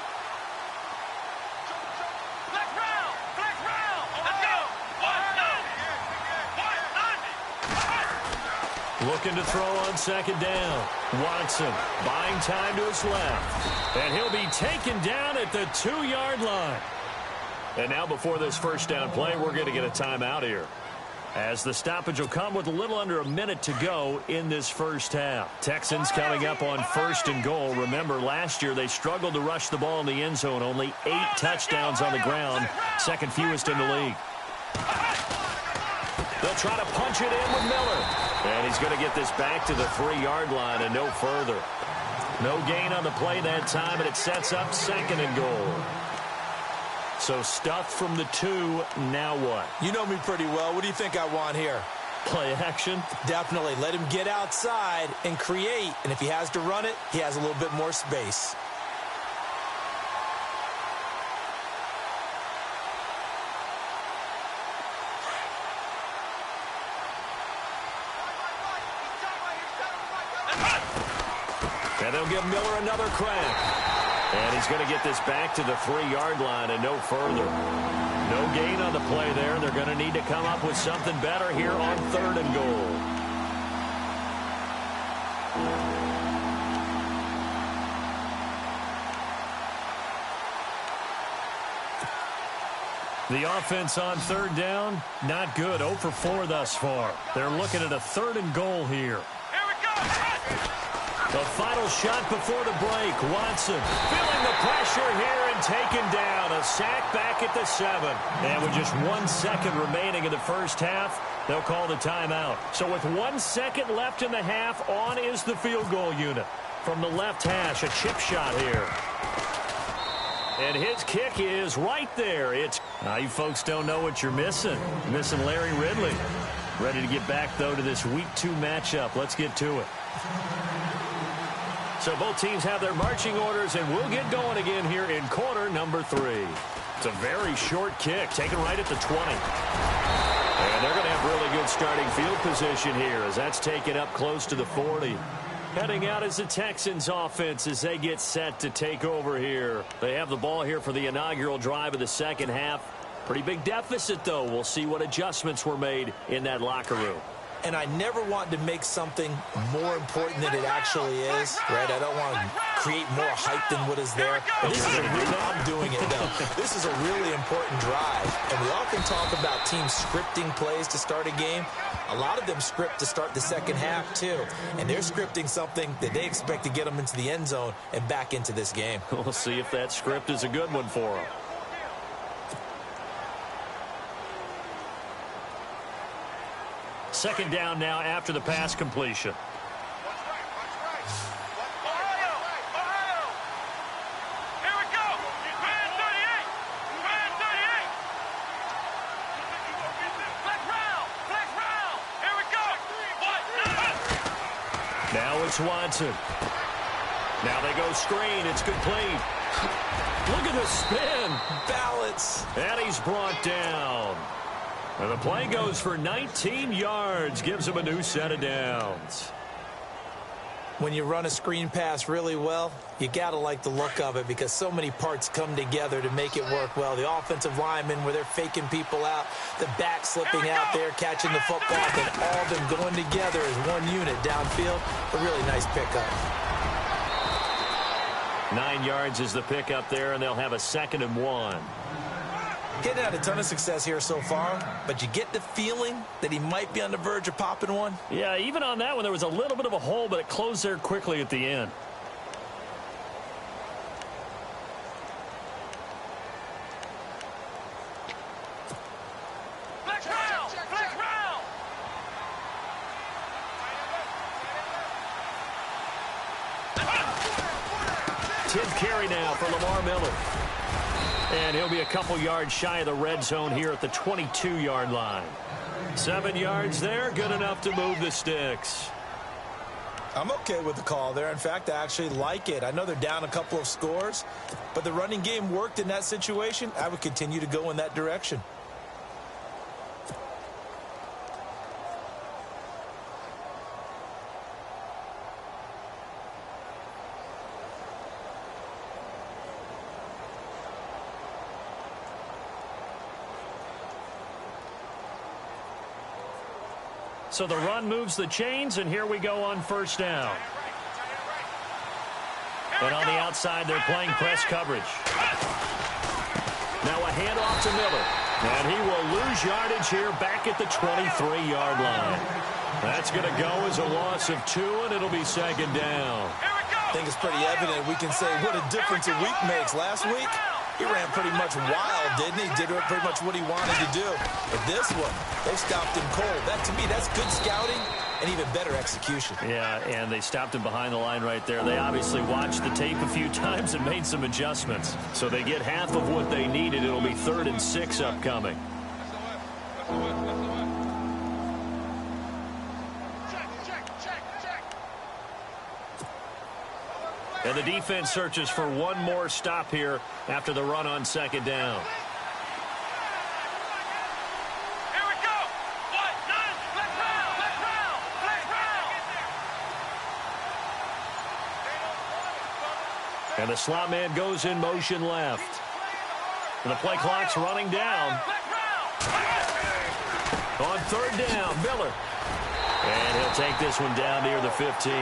Flex round! Flex round! Let's go! 190! Looking to throw on second down. Watson buying time to his left. And he'll be taken down at the 2-yard line. And now before this first down play, we're going to get a timeout here, as the stoppage will come with a little under a minute to go in this first half. Texans coming up on 1st and goal. Remember, last year they struggled to rush the ball in the end zone. Only 8 touchdowns on the ground, second fewest in the league. They'll try to punch it in with Miller. And he's going to get this back to the 3-yard line and no further. No gain on the play that time, and it sets up 2nd and goal. So stuffed from the 2, now what? You know me pretty well. What do you think I want here? Play action? Definitely. Let him get outside and create. And if he has to run it, he has a little bit more space. And they'll give Miller another crack. And he's going to get this back to the 3-yard line and no further. No gain on the play there. They're going to need to come up with something better here on 3rd and goal. The offense on 3rd down, not good. 0 for 4 thus far. They're looking at a 3rd and goal here. Here we go! The final shot before the break. Watson feeling the pressure here and taken down. A sack back at the 7. And with just 1 second remaining in the first half, They'll call the timeout. So with 1 second left in the half, on is the field goal unit. From the left hash, a chip shot here. And his kick is right there. You folks don't know what you're missing. Missing Larry Ridley. Ready to get back, though, to this Week 2 matchup. Let's get to it. So both teams have their marching orders, and we'll get going again here in quarter number 3. It's a very short kick, taken right at the 20. And they're going to have really good starting field position here as that's taken up close to the 40. Heading out is the Texans offense as they get set to take over here. They have the ball here for the inaugural drive of the second half. Pretty big deficit, though. We'll see what adjustments were made in that locker room. And I never want to make something more important than it actually is, right? I don't want to create more hype than what is there. I'm doing it, though. This is a really important drive. And we often talk about teams scripting plays to start a game. A lot of them script to start the second half, too. And they're scripting something that they expect to get them into the end zone and back into this game. We'll see if that script is a good one for them. Second down now after the pass completion. Ohio! Here we go! Grand 38! Grand 38! Flex round! Here we go! Now it's Watson. Now they go screen. It's complete. Look at the spin. Balance. And he's brought down. And the play goes for 19 yards, gives him a new set of downs. When you run a screen pass really well, you got to like the look of it because so many parts come together to make it work well. The offensive linemen where they're faking people out, the back slipping out there, catching the football, then all of them going together as one unit downfield. A really nice pickup. 9 yards is the pickup there, and they'll have a 2nd and 1. Getting had a ton of success here so far, but you get the feeling that he might be on the verge of popping one. Yeah, even on that one, there was a little bit of a hole, but it closed there quickly at the end. Flex round! Flex round! 10th carry now for Lamar Miller. And he'll be a couple yards shy of the red zone here at the 22-yard line. 7 yards there, good enough to move the sticks. I'm okay with the call there. In fact, I actually like it. I know they're down a couple of scores, but the running game worked in that situation. I would continue to go in that direction. So the run moves the chains, and here we go on first down. And on the outside, they're playing press coverage. Now a handoff to Miller. And he will lose yardage here back at the 23-yard line. That's going to go as a loss of 2, and it'll be 2nd down. I think it's pretty evident we can say what a difference a week makes. Last week, he ran pretty much wild, didn't he? Did pretty much what he wanted to do. But this one, they stopped him cold. That, to me, that's good scouting and even better execution. Yeah, and they stopped him behind the line right there. They obviously watched the tape a few times and made some adjustments. So they get half of what they needed. It'll be 3rd and 6 upcoming. And the defense searches for one more stop here after the run on 2nd down. Here we go! Flex round! And the slot man goes in motion left. And the play clock's running down. On 3rd down, Miller. And he'll take this one down near the 15.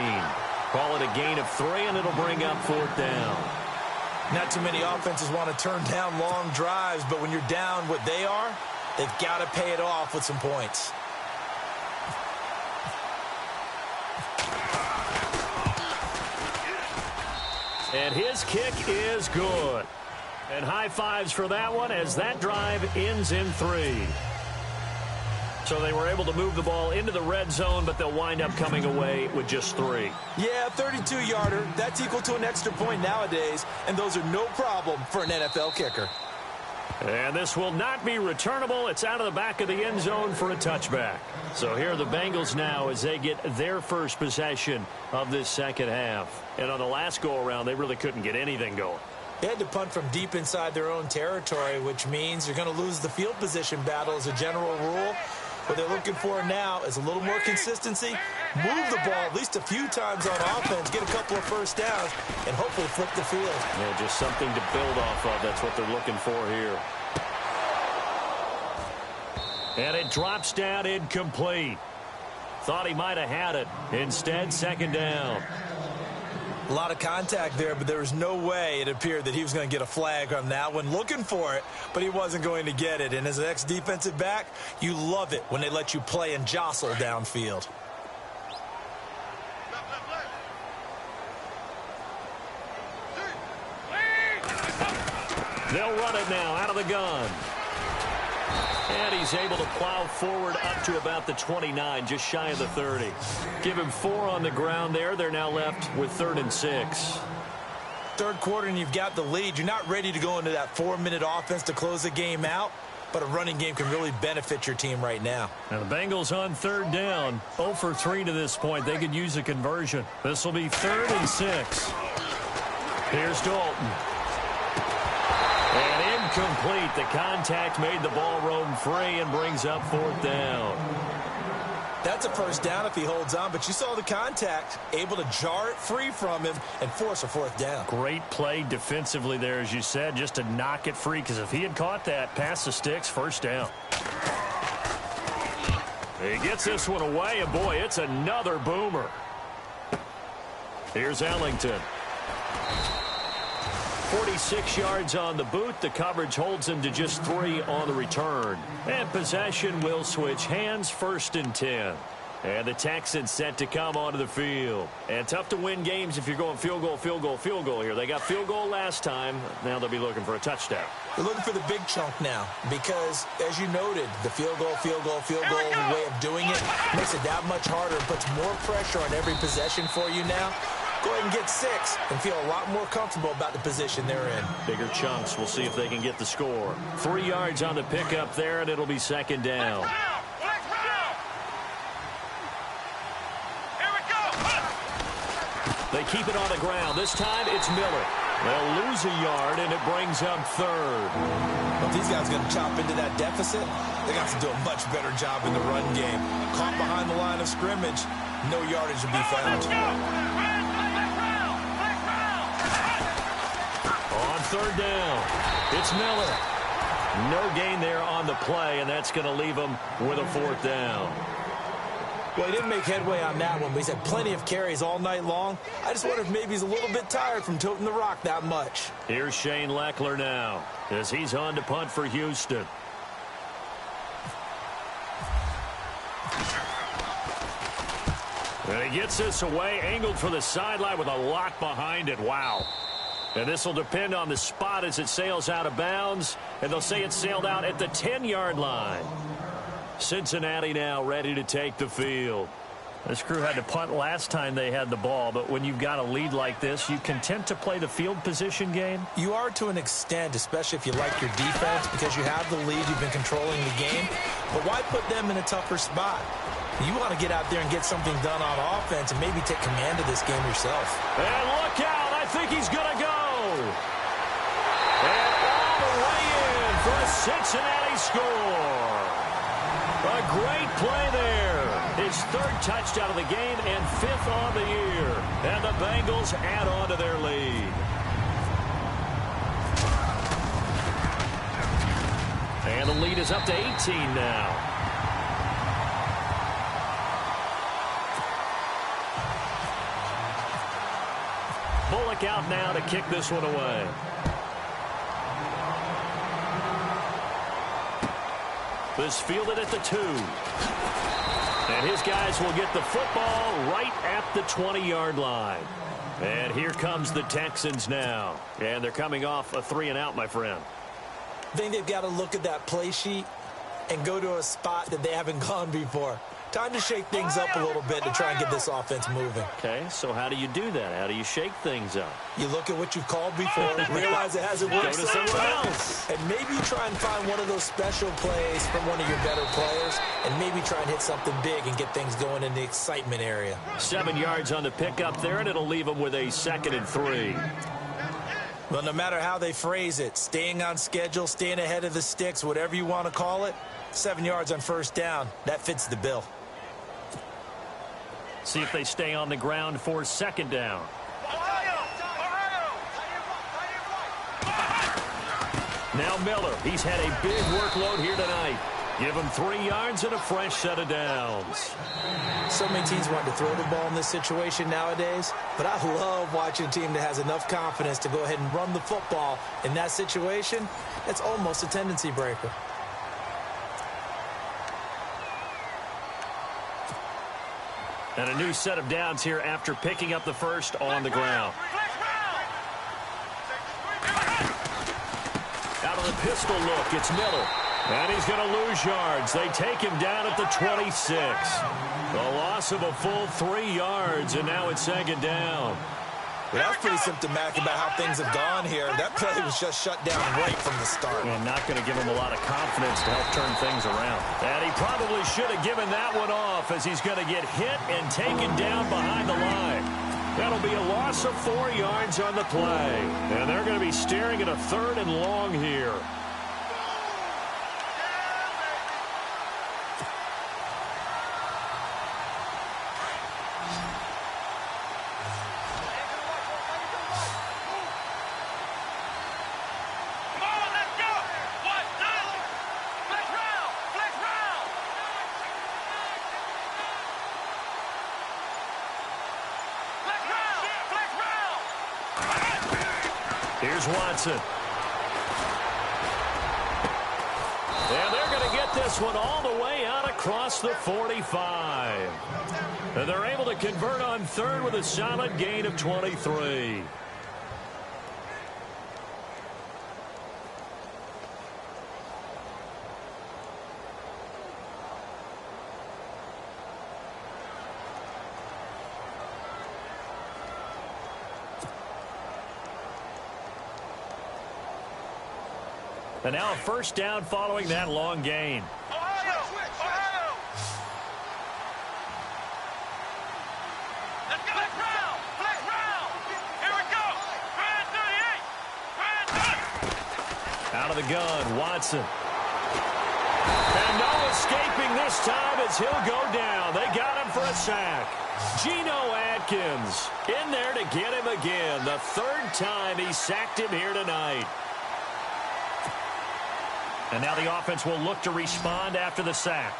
Call it a gain of 3, and it'll bring up 4th down. Not too many offenses want to turn down long drives, but when you're down what they are, they've got to pay it off with some points. And his kick is good. And high fives for that one as that drive ends in 3. So they were able to move the ball into the red zone, but they'll wind up coming away with just 3. Yeah, 32-yarder. That's equal to an extra point nowadays, and those are no problem for an NFL kicker. And this will not be returnable. It's out of the back of the end zone for a touchback. So here are the Bengals now as they get their first possession of this second half. And on the last go-around, they really couldn't get anything going. They had to punt from deep inside their own territory, which means you're going to lose the field position battle as a general rule. What they're looking for now is a little more consistency, move the ball at least a few times on offense, get a couple of first downs, and hopefully flip the field. Yeah, just something to build off of. That's what they're looking for here. And it drops down incomplete. Thought he might have had it. Instead, second down. A lot of contact there, but there was no way it appeared that he was going to get a flag on that one. Looking for it, but he wasn't going to get it. And as an ex-defensive back, you love it when they let you play and jostle downfield. They'll run it now out of the gun. And he's able to plow forward up to about the 29, just shy of the 30. Give him 4 on the ground there. They're now left with 3rd and 6. Third quarter and you've got the lead. You're not ready to go into that 4-minute offense to close the game out, but a running game can really benefit your team right now. And the Bengals on 3rd down. 0 for 3 to this point. They could use a conversion. This will be 3rd and 6. Here's Dalton. And incomplete. The contact made the ball roam free and brings up 4th down. That's a first down if he holds on, but you saw the contact, able to jar it free from him and force a 4th down. Great play defensively there, as you said, just to knock it free, because if he had caught that, past the sticks, first down. He gets this one away, and boy, it's another boomer. Here's Ellington. 46 yards on the boot. The coverage holds him to just 3 on the return. And possession will switch hands, 1st and 10. And the Texans set to come onto the field. And tough to win games if you're going field goal, field goal, field goal here. They got field goal last time. Now they'll be looking for a touchdown. They're looking for the big chunk now because, as you noted, the field goal way of doing it makes it that much harder and puts more pressure on every possession for you now. Go ahead and get 6 and feel a lot more comfortable about the position they're in. Bigger chunks. We'll see if they can get the score. 3 yards on the pickup there, and it'll be 2nd down. They keep it on the ground. This time it's Miller. They'll lose a yard, and it brings up 3rd. Well, if these guys are going to chop into that deficit, they got to do a much better job in the run game. Caught behind the line of scrimmage, no yardage will be found. On 3rd down, it's Miller. No gain there on the play, and that's going to leave him with a 4th down. Well, he didn't make headway on that one, but he's had plenty of carries all night long. I just wonder if maybe he's a little bit tired from toting the rock that much. Here's Shane Leckler now as he's on to punt for Houston. And he gets this away, angled for the sideline with a lot behind it. Wow. And this will depend on the spot as it sails out of bounds. And they'll say it sailed out at the 10-yard line. Cincinnati now ready to take the field. This crew had to punt last time they had the ball, but when you've got a lead like this, you content to play the field position game? You are to an extent, especially if you like your defense, because you have the lead, you've been controlling the game. But why put them in a tougher spot? You want to get out there and get something done on offense and maybe take command of this game yourself. And look out, I think he's going to go. And all the way in for a Cincinnati score. A great play there. His 3rd touchdown of the game and 5th on the year. And the Bengals add on to their lead. And the lead is up to 18 now. Bullock out now to kick this one away. This fielded at the 2. And his guys will get the football right at the 20-yard line. And here comes the Texans now. And they're coming off a 3-and-out, my friend. I think they've got to look at that play sheet and go to a spot that they haven't gone before. Time to shake things up a little bit to try and get this offense moving. Okay, so how do you do that? How do you shake things up? You look at what you've called before, realize it hasn't worked Go to someone else. and maybe try and find one of those special plays from one of your better players, and maybe try and hit something big and get things going in the excitement area. 7 yards on the pickup there, and it'll leave them with a 2nd and 3. Well, no matter how they phrase it, staying on schedule, staying ahead of the sticks, whatever you want to call it, 7 yards on first down, that fits the bill. See if they stay on the ground for 2nd down. Now Miller, he's had a big workload here tonight. Give him 3 yards and a fresh set of downs. So many teams want to throw the ball in this situation nowadays, but I love watching a team that has enough confidence to go ahead and run the football in that situation. It's almost a tendency breaker. And a new set of downs here after picking up the first on the ground. Out of the pistol look, it's Miller. And he's going to lose yards. They take him down at the 26. A loss of a full 3 yards, and now it's 2nd down. Well, that's pretty symptomatic about how things have gone here. That play was just shut down right from the start. And not going to give him a lot of confidence to help turn things around. And he probably should have given that one off, as he's going to get hit and taken down behind the line. That'll be a loss of 4 yards on the play. And they're going to be staring at a 3rd and long here. Here's Watson. And they're going to get this one all the way out across the 45. And they're able to convert on 3rd with a solid gain of 23. And now a first down following that long gain. Ohio! Let's go! Flex round! Flex round! Here we go! Grand 38! Out of the gun, Watson. And no escaping this time as he'll go down. They got him for a sack. Geno Atkins in there to get him again. The 3rd time he sacked him here tonight. And now the offense will look to respond after the sack.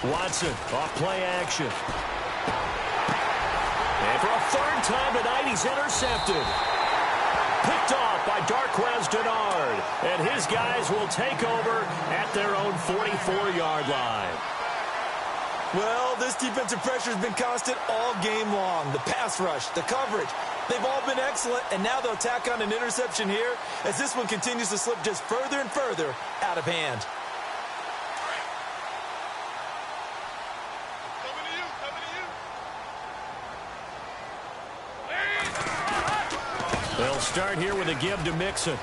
Watson off play action. And for a 3rd time tonight, he's intercepted. Picked off by Darquez Dennard. And his guys will take over at their own 44-yard line. Well, this defensive pressure has been constant all game long. The pass rush, the coverage, they've all been excellent, and now they'll tack on an interception here as this one continues to slip just further and further out of hand. They'll start here with a give to Mixon.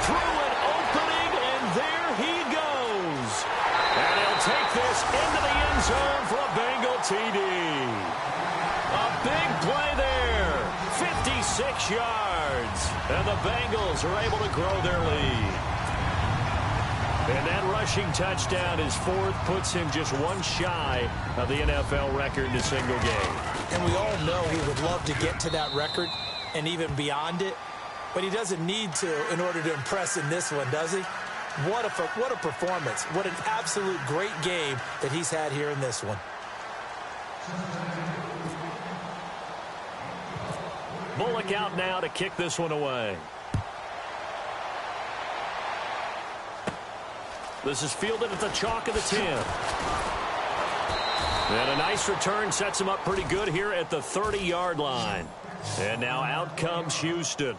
Through an opening, and there he goes. And he'll take this into the end zone for a Bengal TD. A big play there. 56 yards. And the Bengals are able to grow their lead. And that rushing touchdown, his 4th, puts him just one shy of the NFL record in a single game. And we all know he would love to get to that record and even beyond it, but he doesn't need to in order to impress in this one, does he? What a performance. What an absolute great game that he's had here in this one. Bullock out now to kick this one away. This is fielded at the chalk of the 10. And a nice return sets him up pretty good here at the 30-yard line. And now out comes Houston.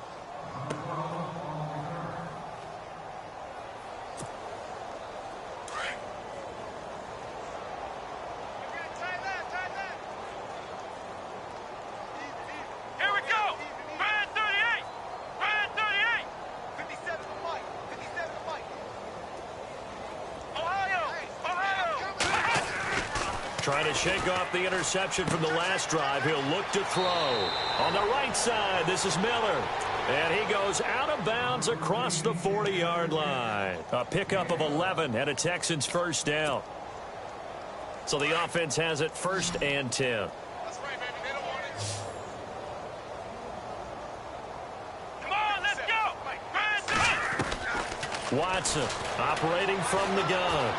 Trying to shake off the interception from the last drive. He'll look to throw. On the right side, this is Miller. And he goes out of bounds across the 40-yard line. A pickup of 11 and a Texans first down. So the offense has it 1st and 10. That's right, baby. They don't want it. Come on, let's go. Watson operating from the gun.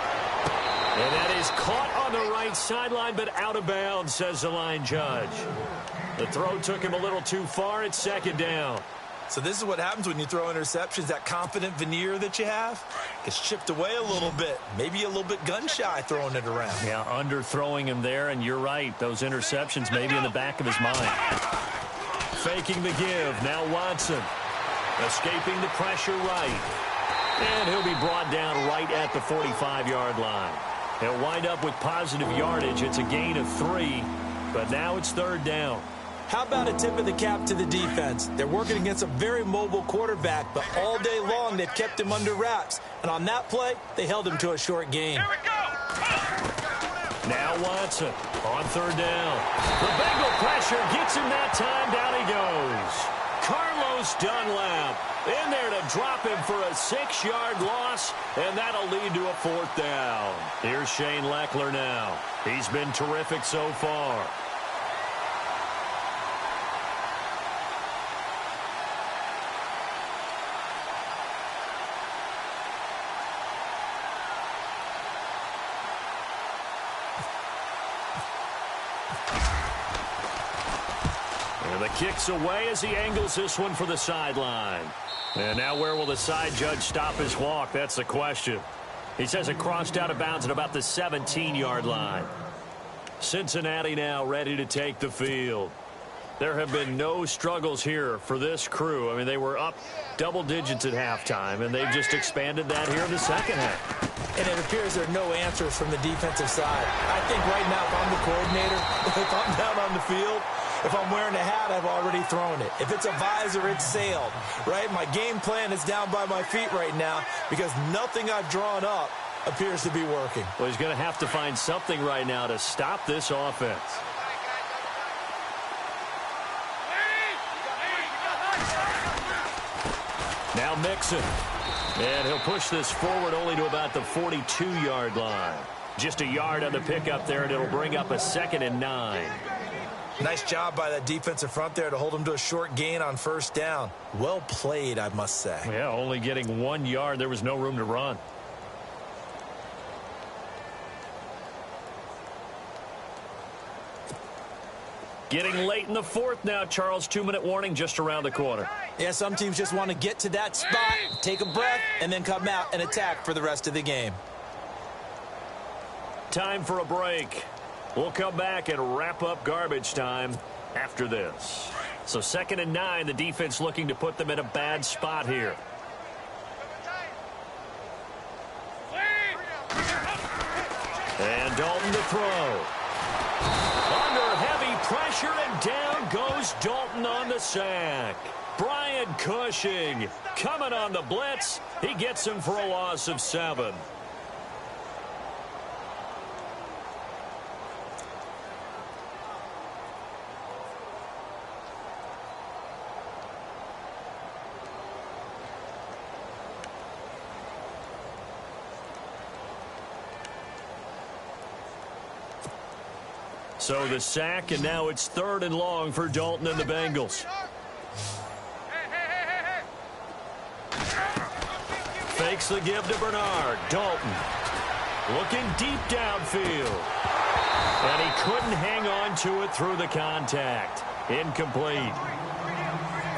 And that is caught on the right sideline, but out of bounds, says the line judge. The throw took him a little too far. It's 2nd down. So this is what happens when you throw interceptions. That confident veneer that you have gets chipped away a little bit. Maybe a little bit gun-shy throwing it around. Yeah, underthrowing him there, and you're right. Those interceptions maybe in the back of his mind. Faking the give. Now Watson. Escaping the pressure right. And he'll be brought down right at the 45-yard line. He'll wind up with positive yardage. It's a gain of 3, but now it's 3rd down. How about a tip of the cap to the defense? They're working against a very mobile quarterback, but all day long they've kept him under wraps. And on that play, they held him to a short gain. Here we go. Now Watson on 3rd down. The Bengal pressure gets him that time. Down he goes. Carlos Dunlap in there to drop him for a 6-yard loss, and that'll lead to a 4th down. Here's Shane Leckler now. He's been terrific so far. And the kick's away as he angles this one for the sideline. And now where will the side judge stop his walk? That's the question. He says it crossed out of bounds at about the 17-yard line. Cincinnati now ready to take the field. There have been no struggles here for this crew. I mean, they were up double digits at halftime, and they've just expanded that here in the second half. And it appears there are no answers from the defensive side. I think right now, if I'm the coordinator, if I'm down on the field, if I'm wearing a hat, I've already thrown it. If it's a visor, it's sailed, right? My game plan is down by my feet right now because nothing I've drawn up appears to be working. Well, he's going to have to find something right now to stop this offense. Now Mixon. And he'll push this forward only to about the 42-yard line. Just a yard on the pickup there, and it'll bring up a 2nd and 9. Nice job by that defensive front there to hold him to a short gain on 1st down. Well played, I must say. Yeah, only getting 1 yard. There was no room to run. Getting late in the 4th now, Charles. 2-minute warning just around the corner. Yeah, some teams just want to get to that spot, take a breath, and then come out and attack for the rest of the game. Time for a break. We'll come back and wrap up garbage time after this. So 2nd and 9, the defense looking to put them in a bad spot here. And Dalton to throw. Under heavy pressure, and down goes Dalton on the sack. Brian Cushing coming on the blitz. He gets him for a loss of 7. So the sack, and now it's 3rd and long for Dalton and the Bengals. Fakes the give to Bernard. Dalton looking deep downfield. And he couldn't hang on to it through the contact. Incomplete.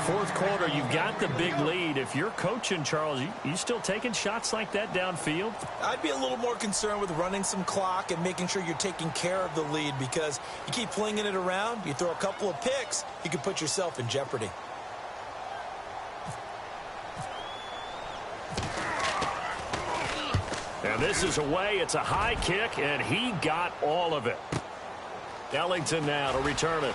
4th quarter, you've got the big lead. If you're coaching, Charles, you still taking shots like that downfield? I'd be a little more concerned with running some clock and making sure you're taking care of the lead because you keep flinging it around, you throw a couple of picks, you can put yourself in jeopardy. And this is away. It's a high kick, and he got all of it. Ellington now to return it.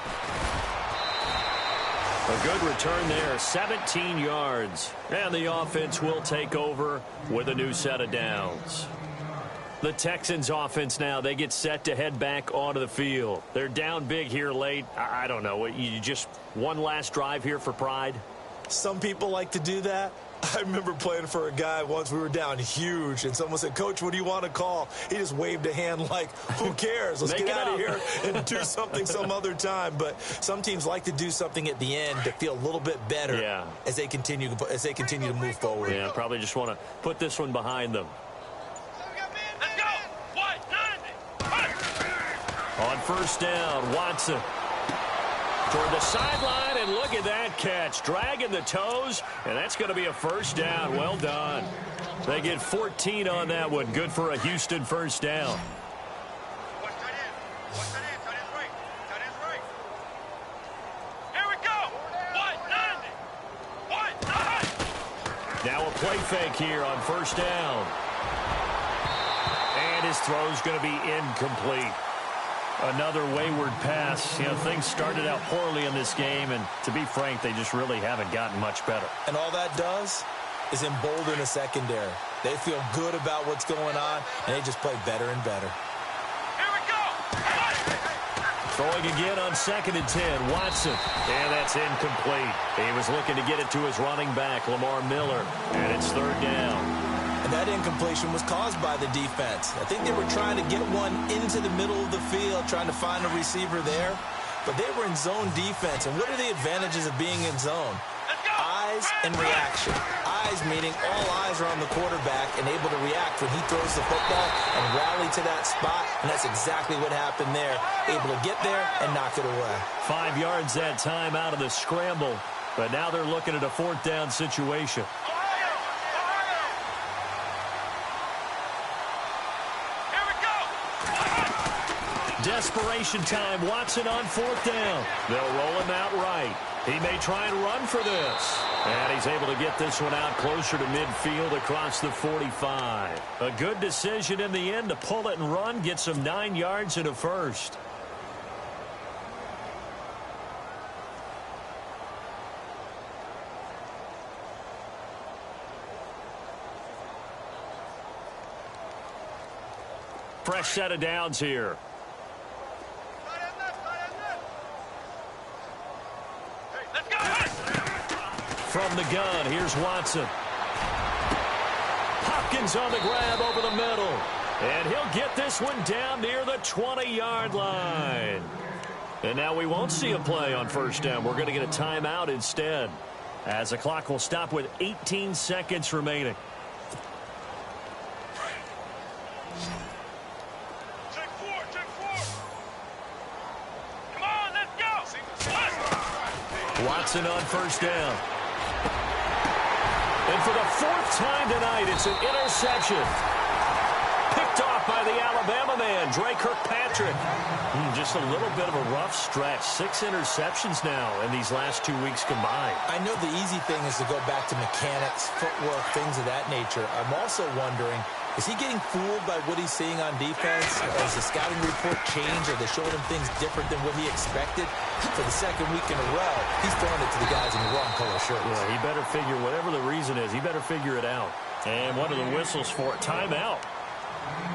A good return there, 17 yards. And the offense will take over with a new set of downs. The Texans offense now, they get set to head back onto the field. They're down big here late. I don't know. You just one last drive here for pride? Some people like to do that. I remember playing for a guy once. We were down huge, and someone said, "Coach, what do you want to call?" He just waved a hand like, who cares? Let's get out of here and do something some other time. But some teams like to do something at the end to feel a little bit better as they continue to move forward. Yeah, probably just want to put this one behind them. Let's go. On first down, Watson toward the sideline, and look at that catch. Dragging the toes, and that's going to be a first down. Well done. They get 14 on that one. Good for a Houston first down. Here we go. Now a play fake here on first down. And his throw's going to be incomplete. Another wayward pass. You know, things started out poorly in this game, and to be frank, they just really haven't gotten much better. And all that does is embolden a secondary. They feel good about what's going on, and they just play better and better. Here we go. Throwing again on 2nd and 10, Watson. And that's incomplete. He was looking to get it to his running back, Lamar Miller, and it's 3rd down. And that incompletion was caused by the defense. I think they were trying to get one into the middle of the field, trying to find a receiver there. But they were in zone defense. And what are the advantages of being in zone? Eyes and reaction. Eyes meaning all eyes are on the quarterback and able to react when he throws the football and rally to that spot. And that's exactly what happened there. Able to get there and knock it away. 5 yards that time out of the scramble. But now they're looking at a 4th down situation. Desperation time. Watson on 4th down. They'll roll him out right. He may try and run for this. And he's able to get this one out closer to midfield across the 45. A good decision in the end to pull it and run. Get some 9 yards and a first. Fresh set of downs here. From the gun, here's Watson. Hopkins on the grab over the middle. And he'll get this one down near the 20-yard line. And now we won't see a play on first down. We're going to get a timeout instead, as the clock will stop with 18 seconds remaining. Check four. Come on, let's go. Watson on first down. And for the 4th time tonight, it's an interception. Picked off by the Alabama man, Dre Kirkpatrick. Just a little bit of a rough stretch. 6 interceptions now in these last 2 weeks combined. I know the easy thing is to go back to mechanics, footwork, things of that nature. I'm also wondering, is he getting fooled by what he's seeing on defense? Has the scouting report changed? Are they showing him things different than what he expected? For the 2nd week in a row, he's throwing it to the guys in the wrong color shirts. Yeah, he better figure, whatever the reason is, he better figure it out. And one of the whistles for it, timeout.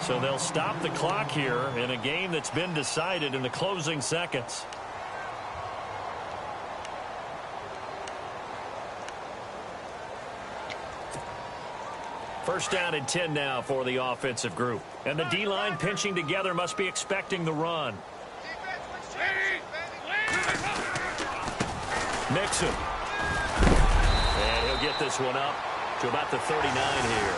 So they'll stop the clock here in a game that's been decided in the closing seconds. First down and 10 now for the offensive group. And the D-line pinching together must be expecting the run. Mixon. And he'll get this one up to about the 39 here.